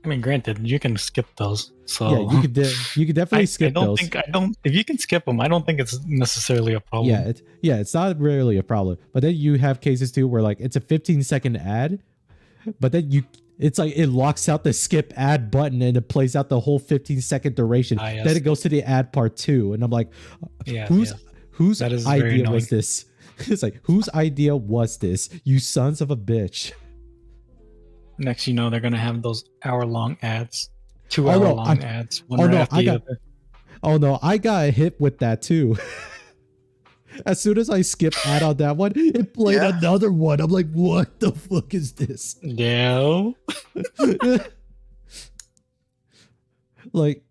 I mean, granted, you can skip those. So Yeah, you could definitely skip those. If you can skip them, I don't think it's necessarily a problem. It's not really a problem. But then you have cases too where like it's a 15-second ad, but then it's like it locks out the skip ad button and it plays out the whole 15-second duration. Yes. Then it goes to the ad part 2, and I'm like, whose That is very idea annoying. was this? It's like, whose idea was this? You sons of a bitch. Next, you know, they're gonna have those hour-long ads, Oh, no, two-hour-long ads. One oh, right no, after I the got- other. Oh no, I got hit with that too. As soon as I skipped ad on that one, it played Yeah. another one. I'm like, what the fuck is this? Yeah. Like,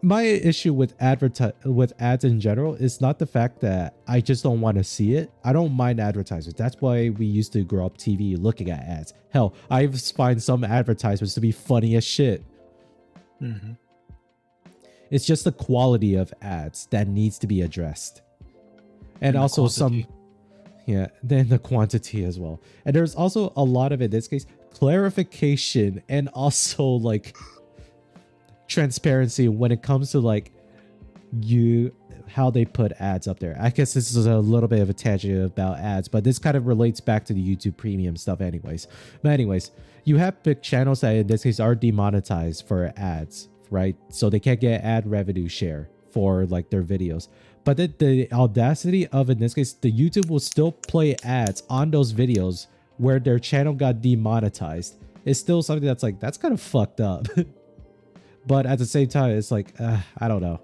my issue with ads in general is not the fact that I just don't want to see it. I don't mind advertisers. That's why we used to grow up TV looking at ads. Hell, I find some advertisements to be funny as shit. Mhm. It's just the quality of ads that needs to be addressed. And the also quantity. then the quantity as well. And there's also a lot of, in this case, clarification and also like transparency when it comes to like how they put ads up there. I guess this is a little bit of a tangent about ads, but this kind of relates back to the YouTube Premium stuff anyways. But anyways, you have big channels that in this case are demonetized for ads, right? So they can't get ad revenue share for like their videos. But the audacity of, in this case, the YouTube will still play ads on those videos where their channel got demonetized. It's still something that's like, that's kind of fucked up. But at the same time, it's like, I don't know.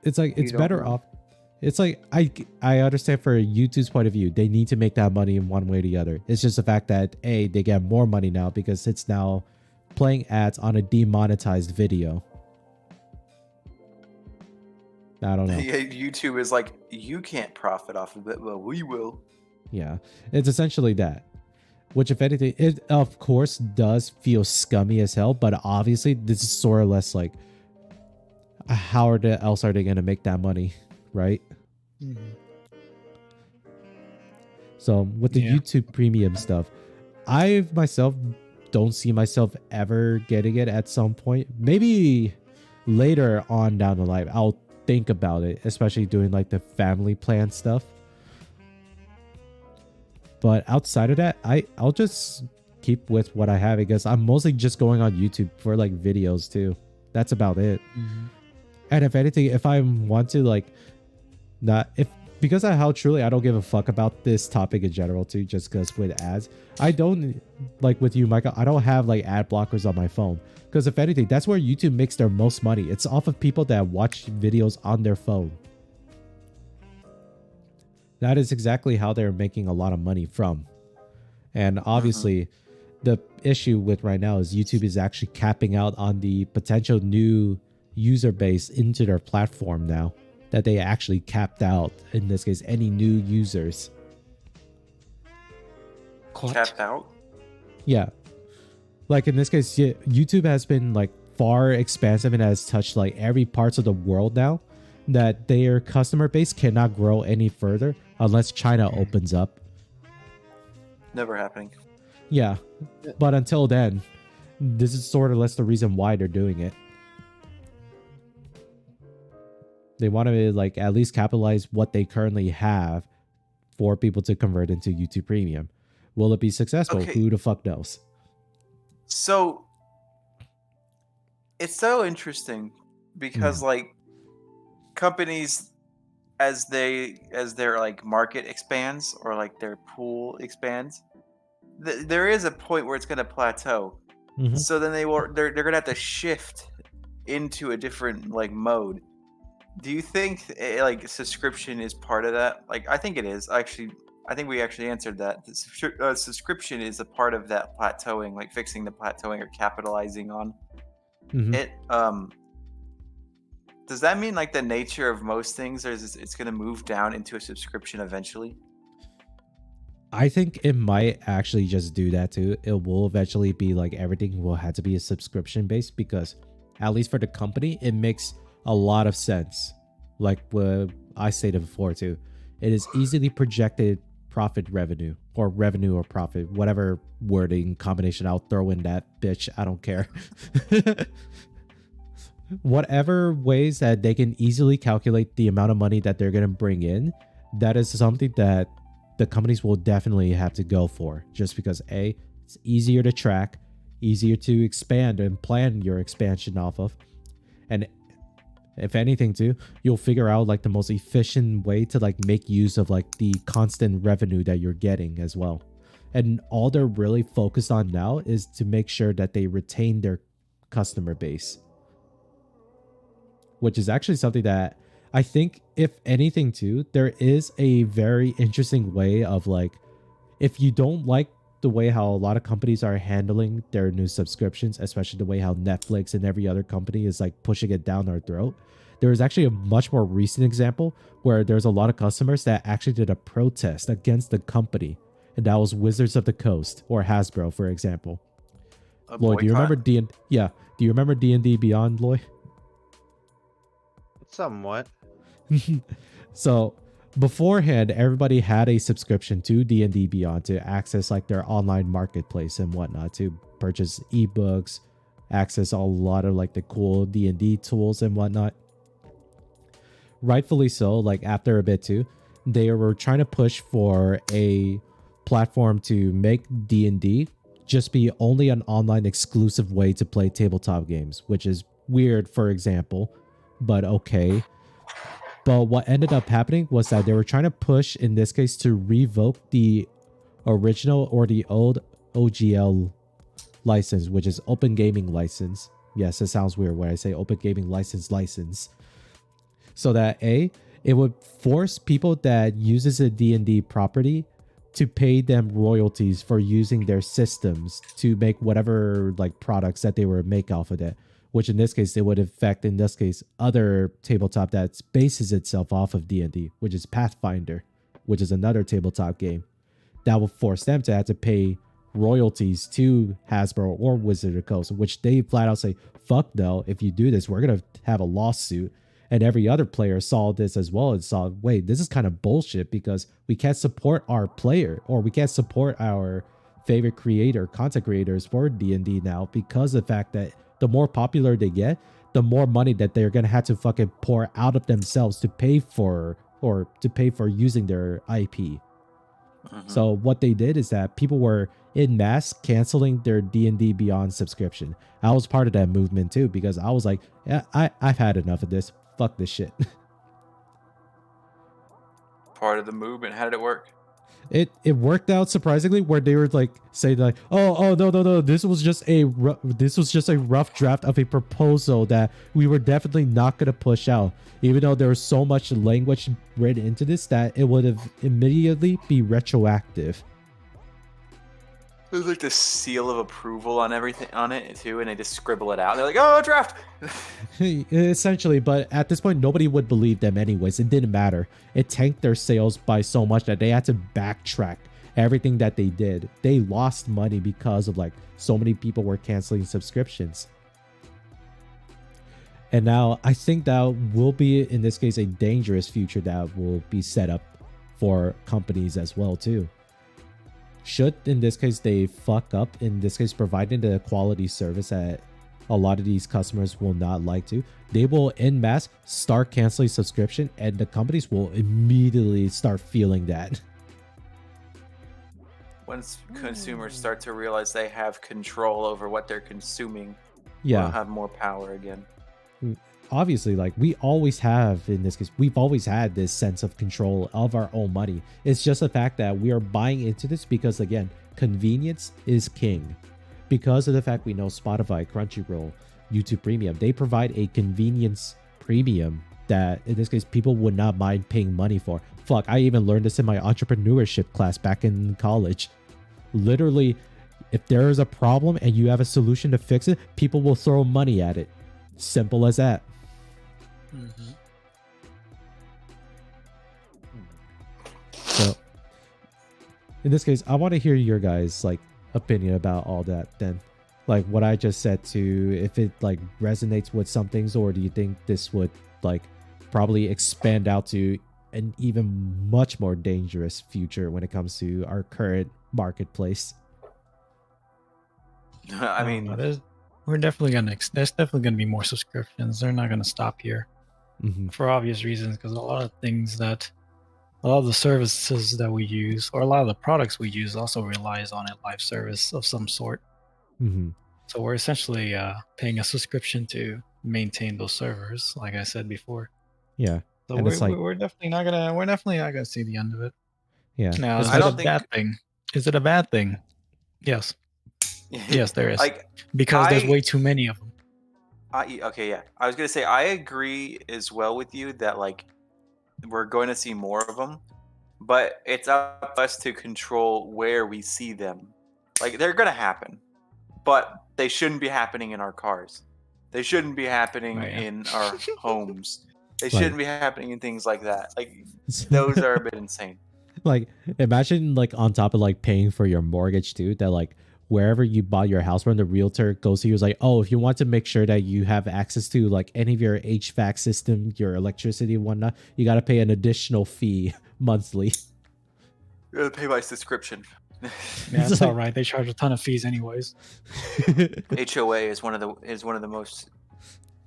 It's like, it's You don't better know. off. It's like, I understand for YouTube's point of view, they need to make that money in one way or the other. It's just the fact that, A, they get more money now because it's now playing ads on a demonetized video. I don't know. Yeah, YouTube is like, you can't profit off of it, but we will. Yeah, it's essentially that. Which, if anything, it of course does feel scummy as hell, but obviously this is sort of less like, how else are they going to make that money, right? Mhm. So with the Yeah. YouTube Premium stuff, I myself don't see myself ever getting it at some point. Maybe later on down the line, I'll think about it, especially doing like the family plan stuff. But outside of that, I'll just keep with what I have because I'm mostly just going on YouTube for like videos too. That's about it. Mhm. And if anything, if I want to like because of how truly I don't give a fuck about this topic in general too, just because with ads, I don't like with you, Michael, I don't have like ad blockers on my phone. Because if anything, that's where YouTube makes their most money. It's off of people that watch videos on their phone. That is exactly how they're making a lot of money from. And obviously, the issue with right now is YouTube is actually capping out on the potential new user base into their platform now. That they actually capped out, in this case, any new users. What? Capped out. Yeah. Like in this case, yeah, YouTube has been like far expansive and has touched like every parts of the world now, that their customer base cannot grow any further unless China opens up. Never happening. Yeah. But until then, this is sort of less the reason why they're doing it. They want to like at least capitalize what they currently have for people to convert into YouTube Premium. Will it be successful? Okay. Who the fuck knows? So it's so interesting because like companies as their like market expands or like their pool expands, there is a point where it's going to plateau. Mhm. So then they're going to have to shift into a different like mode. Do you think like subscription is part of that? Like I think it is. Actually, I think we actually answered that. The subscription is a part of that plateauing, like fixing the plateauing or capitalizing on Mhm. it. Does that mean like the nature of most things is it's going to move down into a subscription eventually? I think it might actually just do that too. It will eventually be like everything will have to be a subscription based because, at least for the company, it makes a lot of sense. Like what I stated before too, it is easily projected revenue or profit, whatever wording combination I'll throw in that bitch. I don't care. Whatever ways that they can easily calculate the amount of money that they're going to bring in, that is something that the companies will definitely have to go for, just because it's easier to track, easier to expand and plan your expansion off of, and if anything too, you'll figure out like the most efficient way to like make use of like the constant revenue that you're getting as well. And all they're really focused on now is to make sure that they retain their customer base, which is actually something that I think, if anything too, there is a very interesting way of like, if you don't like the way how a lot of companies are handling their new subscriptions, especially the way how Netflix and every other company is like pushing it down our throat, there is actually a much more recent example where there's a lot of customers that actually did a protest against the company, and that was Wizards of the Coast or Hasbro, for example. Lloyd, do you remember D&D? Yeah, do you remember D&D Beyond, Lloyd? Somewhat. So beforehand, everybody had a subscription to D&D Beyond to access like their online marketplace and whatnot, to purchase ebooks, access a lot of like the cool D&D tools and whatnot. Rightfully so, like after a bit too, they were trying to push for a platform to make D&D just be only an online exclusive way to play tabletop games, which is weird, for example, but okay. But what ended up happening was that they were trying to push, in this case, to revoke the original or the old OGL license, which is Open Gaming License. Yes, it sounds weird when I say Open Gaming License. So that it would force people that uses a D&D property to pay them royalties for using their systems to make whatever like products that they were make off of it. Which in this case, it would affect, in this case, other tabletop that bases itself off of D&D, which is Pathfinder, which is another tabletop game. That will force them to have to pay royalties to Hasbro or Wizard of the Coast, which they flat out say, fuck no, if you do this, we're going to have a lawsuit. And every other player saw this as well and saw, wait, this is kind of bullshit because we can't support our player, or we can't support our favorite content creators for D&D now, because of the fact that the more popular they get, the more money that they're going to have to fucking pour out of themselves to pay for, or to pay for using their IP. So what they did is that people were in mass canceling their D&D Beyond subscription. I was part of that movement too, because I was like, yeah, I've had enough of this. Fuck this shit. Part of the movement. How did it work? It worked out surprisingly, where they were like saying like, oh no, this was just a rough draft of a proposal that we were definitely not going to push out, even though there was so much language written into this that it would have immediately be retroactive. There's like the seal of approval on everything on it too, and they just scribble it out. They're like, "Oh, draft." Essentially, but at this point, nobody would believe them anyways. It didn't matter. It tanked their sales by so much that they had to backtrack everything that they did. They lost money because of like so many people were canceling subscriptions. And now I think that will be, in this case, a dangerous future that will be set up for companies as well too. Should, in this case, they fuck up, in this case, providing the quality service that a lot of these customers will not like to, they will en masse start canceling subscription, and the companies will immediately start feeling that. once consumers start to realize they have control over what they're consuming, Yeah. we'll have more power again. Obviously, like we always have in this case, we've always had this sense of control of our own money. It's just the fact that we are buying into this because, again, convenience is king. Because of the fact we know Spotify, Crunchyroll, YouTube Premium, they provide a convenience premium that in this case people would not mind paying money for. Fuck, I even learned this in my entrepreneurship class back in college. Literally, if there is a problem and you have a solution to fix it, people will throw money at it. Simple as that. Mm-hmm. So in this case, I want to hear your guys like opinion about all that then. Like what I just said, to if it like resonates with some things, or do you think this would like probably expand out to an even much more dangerous future when it comes to our current marketplace? I mean, there's definitely gonna be more subscriptions. They're not gonna stop here for obvious reasons, because a lot of the services that we use, or a lot of the products we use, also relies on a live service of some sort. So we're essentially paying a subscription to maintain those servers, like I said before. Yeah. So And it's like, we're definitely not gonna see the end of it. yeah. Now, It's is I it don't a think- bad thing? Is it a bad thing? Yes. Yes, there is. like, Because there's I- way too many of them. okay, yeah. I was gonna say I agree as well with you that like we're going to see more of them, but it's up to us to control where we see them. Like they're gonna happen, but they shouldn't be happening in our cars. They shouldn't be happening in our homes. They shouldn't be happening in things like that. Like those are a bit insane. Like imagine like on top of like paying for your mortgage too, that like wherever you bought your house from, the realtor goes to you, is like, oh, if you want to make sure that you have access to like any of your HVAC system, your electricity and whatnot, you got to pay an additional fee monthly. You gotta pay by subscription. Yeah, that's all right. They charge a ton of fees anyways. HOA is one of the most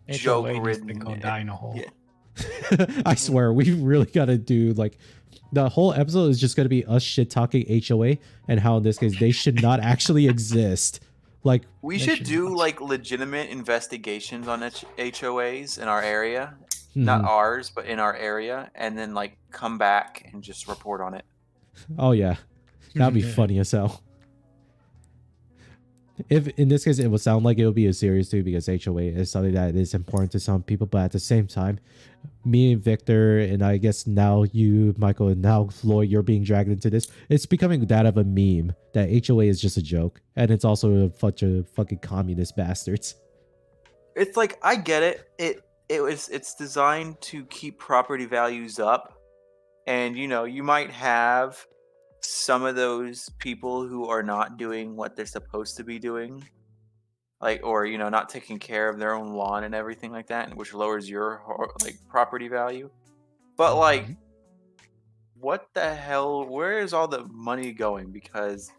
HOA needs to joke-ridden. go die in a hole. Yeah. I swear, we really got to do like the whole episode is just going to be us shit talking HOA and how in this case they should not actually exist. Like We They should should do not. like legitimate investigations on HOAs in our area, not ours, but in our area, and then like come back and just report on it. oh yeah, that'd be funny as hell. If in this case it would sound like it would be a series too, because HOA is something that is important to some people, but at the same time, me and Victor, and I guess now you, Michael, and now Floyd, you're being dragged into this. It's becoming that of a meme that HOA is just a joke, and it's also a bunch of fucking communist bastards. It's like I get it. It's designed to keep property values up, and you might have some of those people who are not doing what they're supposed to be doing, like, or not taking care of their own lawn and everything like that, which lowers your like property value. But like, what the hell? Where is all the money going? Because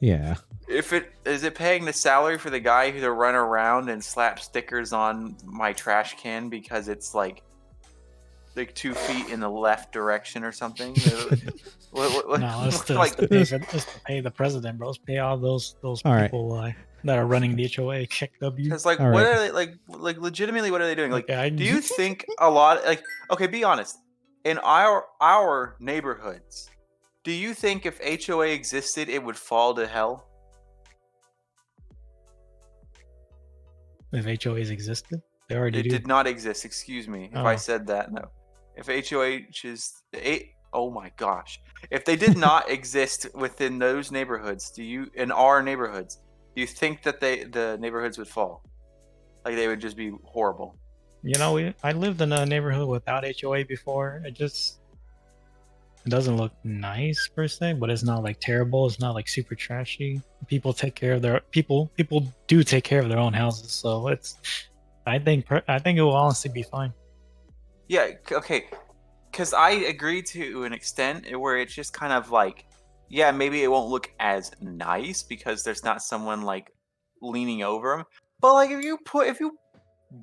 Yeah. if it is it paying the salary for the guy who to run around and slap stickers on my trash can because it's like 2 feet in the left direction or something? What, No, it's to, like, it's to pay the president, bro. It's pay all those All right. people that are running the HOA. Check W. because like All what right. are they like legitimately? What are they doing? Like, Okay, do you think a lot? Like, okay, be honest. In our neighborhoods, do you think if HOA existed, it would fall to hell? If HOAs existed, they already It do. did not exist. Excuse me if I Oh. said that. No. If oh my gosh. If they did not exist within those neighborhoods, in our neighborhoods, do you think that the neighborhoods would fall? Like they would just be horrible. I lived in a neighborhood without HOA before. It doesn't look nice per se, but it's not like terrible. It's not like super trashy. People take care of their people do take care of their own houses, so I think it will honestly be fine. Yeah, okay. Because I agree to an extent where it's just kind of like, yeah, maybe it won't look as nice because there's not someone like leaning over them. But like if you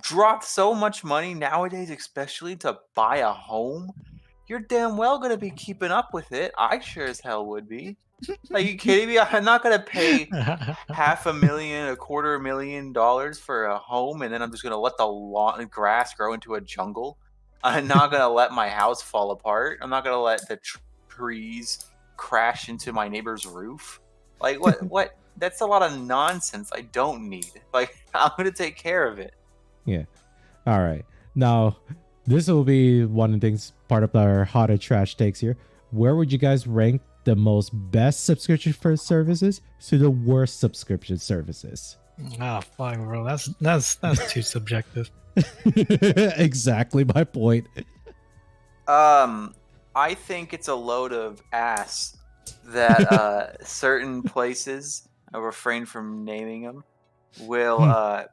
drop so much money nowadays, especially to buy a home, you're damn well gonna be keeping up with it. I sure as hell would be. Are you kidding me? I'm not gonna pay $500,000, $250,000 for a home, and then I'm just gonna let the lawn grass grow into a jungle. I'm not gonna let my house fall apart. I'm not gonna let the trees crash into my neighbor's roof. Like what? What? That's a lot of nonsense. I don't need. Like I'm gonna take care of it. Yeah. All right. Now, this will be one of the things part of our hot or trash takes here. Where would you guys rank the most best subscription for services to the worst subscription services? Ah, fuck, bro. That's too subjective. Exactly my point. I think it's a load of ass that certain places, I refrain from naming them, will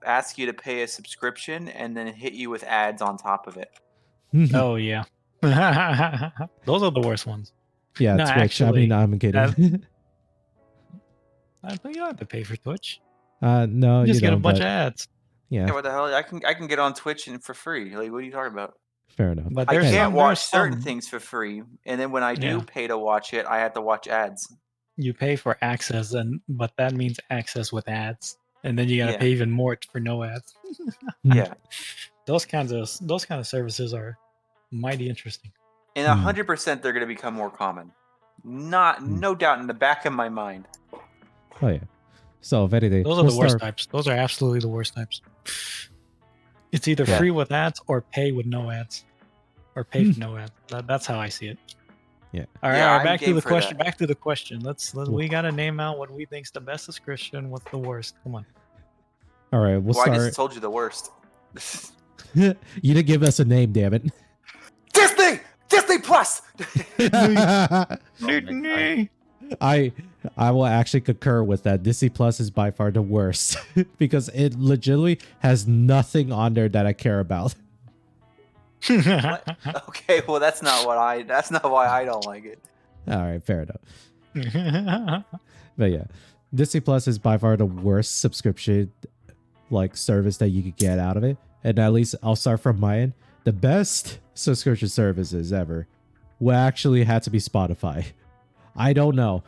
ask you to pay a subscription and then hit you with ads on top of it. Oh yeah. Those are the worst ones. Yeah, No, Twitch. actually, I'm kidding. I think you don't have to pay for Twitch. No, You just you get a don't, bunch but of ads. Yeah, yeah, what the hell? I can get on Twitch and for free. Like, what are you talking about? fair enough. But I there's can't some, watch there's certain some things for free, and then when I do Yeah. pay to watch it, I have to watch ads. you pay for access, but that means access with ads, and then you gotta Yeah. pay even more for no ads. Yeah, Those kinds of services are mighty interesting. and 100% they're going to become more common. No doubt in the back of my mind. Oh yeah. So if anything, Those are we'll the worst start. types. Those are absolutely the worst types. It's either Yeah. free with ads or pay with no ads, or pay for no ads. That's how I see it. Yeah. All right. Yeah, all right, I'm back to game the for question. that. Back to the question. Let's we gotta name out what we think's the best subscription. What's the worst? Come on. All right, we'll Well, I start. just told you the worst. You didn't give us a name, damn it. Disney Plus. I will actually concur with that. Disney Plus is by far the worst because it legitimately has nothing on there that I care about. Okay, well that's not why I don't like it. All right, fair enough. But yeah, Disney Plus is by far the worst subscription like service that you could get out of it. And at least I'll start from my end. The best subscription services ever will actually have to be Spotify. I don't know.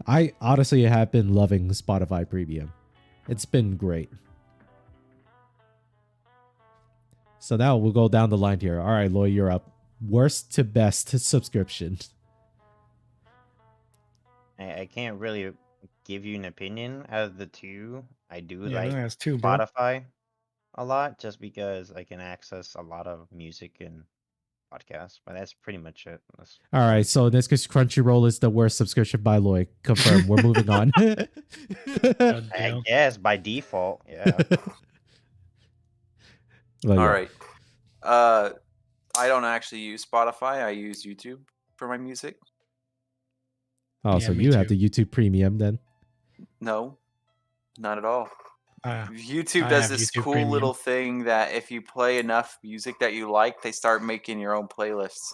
I honestly have been loving Spotify Premium. It's been great. So now we'll go down the line here. All right, Lloyd, you're up. Worst to best subscription. I can't really give you an opinion out of the two. I do Yeah, like that's two, bro. Spotify a lot just because I can access a lot of music and podcasts, but that's pretty much it. All right, so in this case, Crunchyroll is the worst subscription by Lloyd. Confirmed. We're moving on. God I damn. guess by default, yeah. But All yeah. right. I don't actually use Spotify. I use YouTube for my music. Oh, Yeah, so me you have too. the YouTube Premium then? No, not at all. YouTube I does have this YouTube cool Premium. little thing that if you play enough music that you like, they start making your own playlists.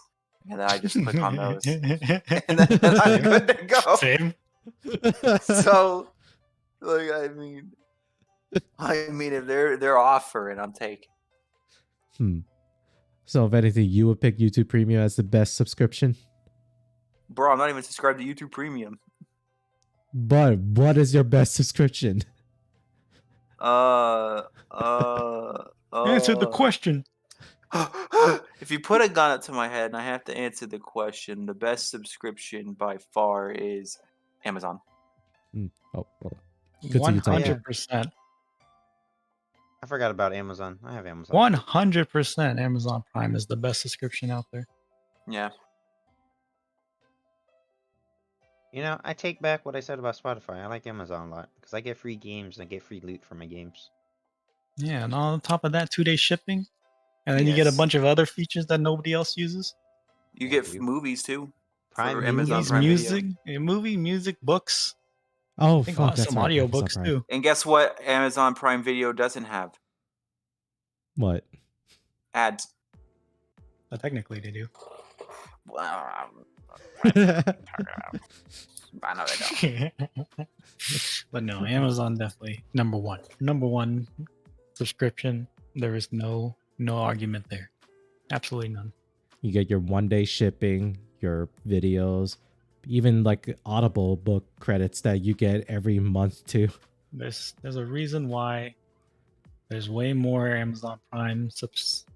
And then I just click on those. And then I'm good to go. Same. So, like, I mean, if they're offering, I'm taking. So if anything, you would pick YouTube Premium as the best subscription? Bro, I'm not even subscribed to YouTube Premium. But what is your best subscription? Answer the question. If you put a gun up to my head and I have to answer the question, the best subscription by far is Amazon. Oh, hold on. Continue talking. 100%. I forgot about Amazon. I have Amazon. 100% Amazon Prime is the best subscription out there. Yeah. You know, I take back what I said about Spotify. I like Amazon a lot because I get free games and I get free loot for my games. Yeah, and on top of that, 2-day shipping. And then you get a Yes. bunch of other features that nobody else uses. You Yeah, get dude. movies too. Prime For Amazon Movies, Prime music, Video. music, books. Oh, I think fuck, that's some right. Amazon audiobooks Prime. too. And guess what Amazon Prime Video doesn't have? What? Ads. Technically, they do. I know they don't. But no, Amazon definitely number one. Number one subscription. There is no argument there. Absolutely none. You get your 1-day shipping, your videos, even like Audible book credits that you get every month too. There's a reason why there's way more Amazon Prime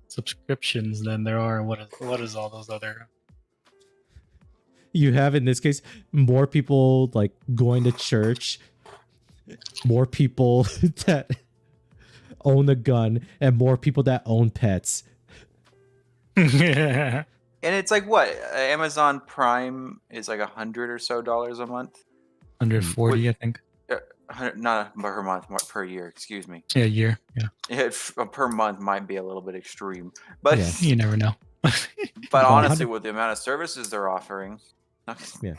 subscriptions than there are what is all those other. You have, in this case, more people like going to church, more people that own a gun, and more people that own pets. Yeah. And it's like what? Amazon Prime is like $100 or so a month. 140, I think. 100, not per month, per year. Excuse me. Yeah, a year. Yeah. Per month might be a little bit extreme, but Yeah. You never know. but honestly, 100 with the amount of services they're offering, Yeah,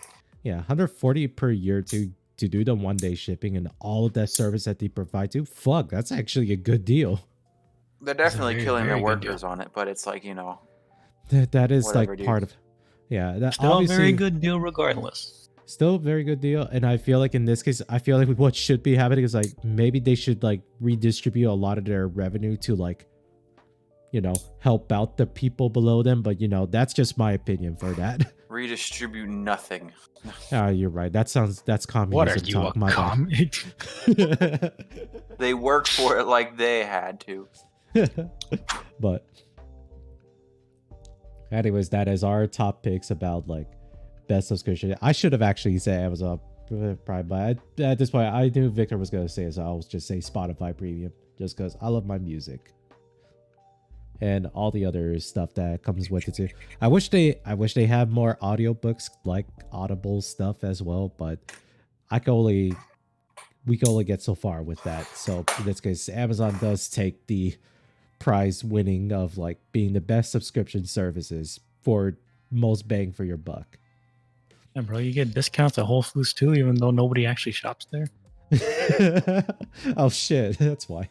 140 per year to do the 1 day shipping and all of that service that they provide to. Fuck, that's actually a good deal. they're That's a definitely very, killing their very good deal. workers on it. But it's like That is Whatever, like dude. part of. Yeah, that Still a obviously very good deal regardless. still a very good deal. And I feel like in this case, I feel like what should be happening is like maybe they should like redistribute a lot of their revenue to like, help out the people below them. But that's just my opinion for that. redistribute nothing. Ah, you're right. That's communism What are you, talk. a My comic? bad. They worked for it like they had to. But anyways, that is our top picks about like best subscription. I should have actually said Amazon Prime, but at this point, I knew Victor was gonna say it, so I'll just say Spotify Premium, just because I love my music and all the other stuff that comes with it too. I wish they had more audiobooks like Audible stuff as well, but we can only get so far with that. So in this case, Amazon does take the prize winning of like being the best subscription services for most bang for your buck. Yeah, bro, you get discounts at Whole Foods too, even though nobody actually shops there. Oh shit, that's why.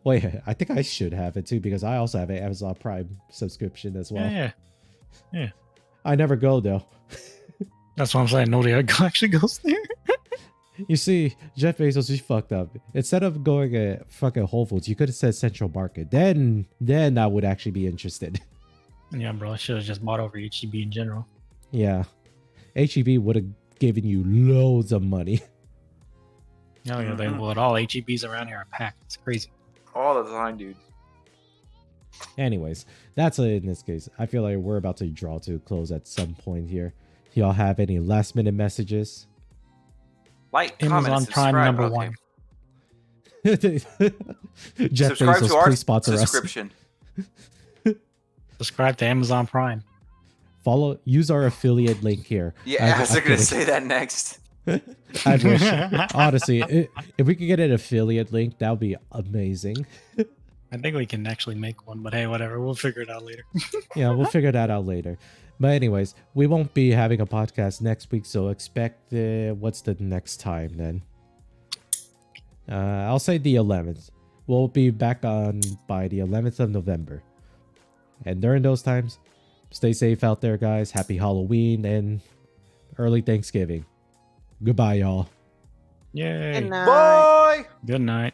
Wait, I think I should have it too because I also have an Amazon Prime subscription as well. Yeah. I never go though. That's what I'm saying. Nobody actually goes there. You see, Jeff Bezos, he fucked up. Instead of going at fucking Whole Foods, you could have said Central Market. Then I would actually be interested. Yeah, bro, I should have just bought over HEB in general. Yeah. HEB would have given you loads of money. Oh yeah, they would. All HEBs around here are packed. It's crazy. All the time, dude. Anyways, that's it in this case. I feel like we're about to draw to a close at some point here. Y'all have any last minute messages? Like, comment, Amazon and Prime subscribe. #1. Jeff Subscribe Bezos, to our please sponsor us. subscription. Subscribe to Amazon Prime. Use our affiliate link here. Yeah, I was I'm going to kidding. say that next. I wish. Honestly, if we could get an affiliate link, that would be amazing. I think we can actually make one, but hey, whatever. We'll figure it out later. Yeah, we'll figure that out later. But anyways, we won't be having a podcast next week, so expect what's the next time then? I'll say the 11th. We'll be back on by the 11th of November. And during those times, stay safe out there, guys. Happy Halloween and early Thanksgiving. Goodbye, y'all. Yay. Good night. Bye! Good night.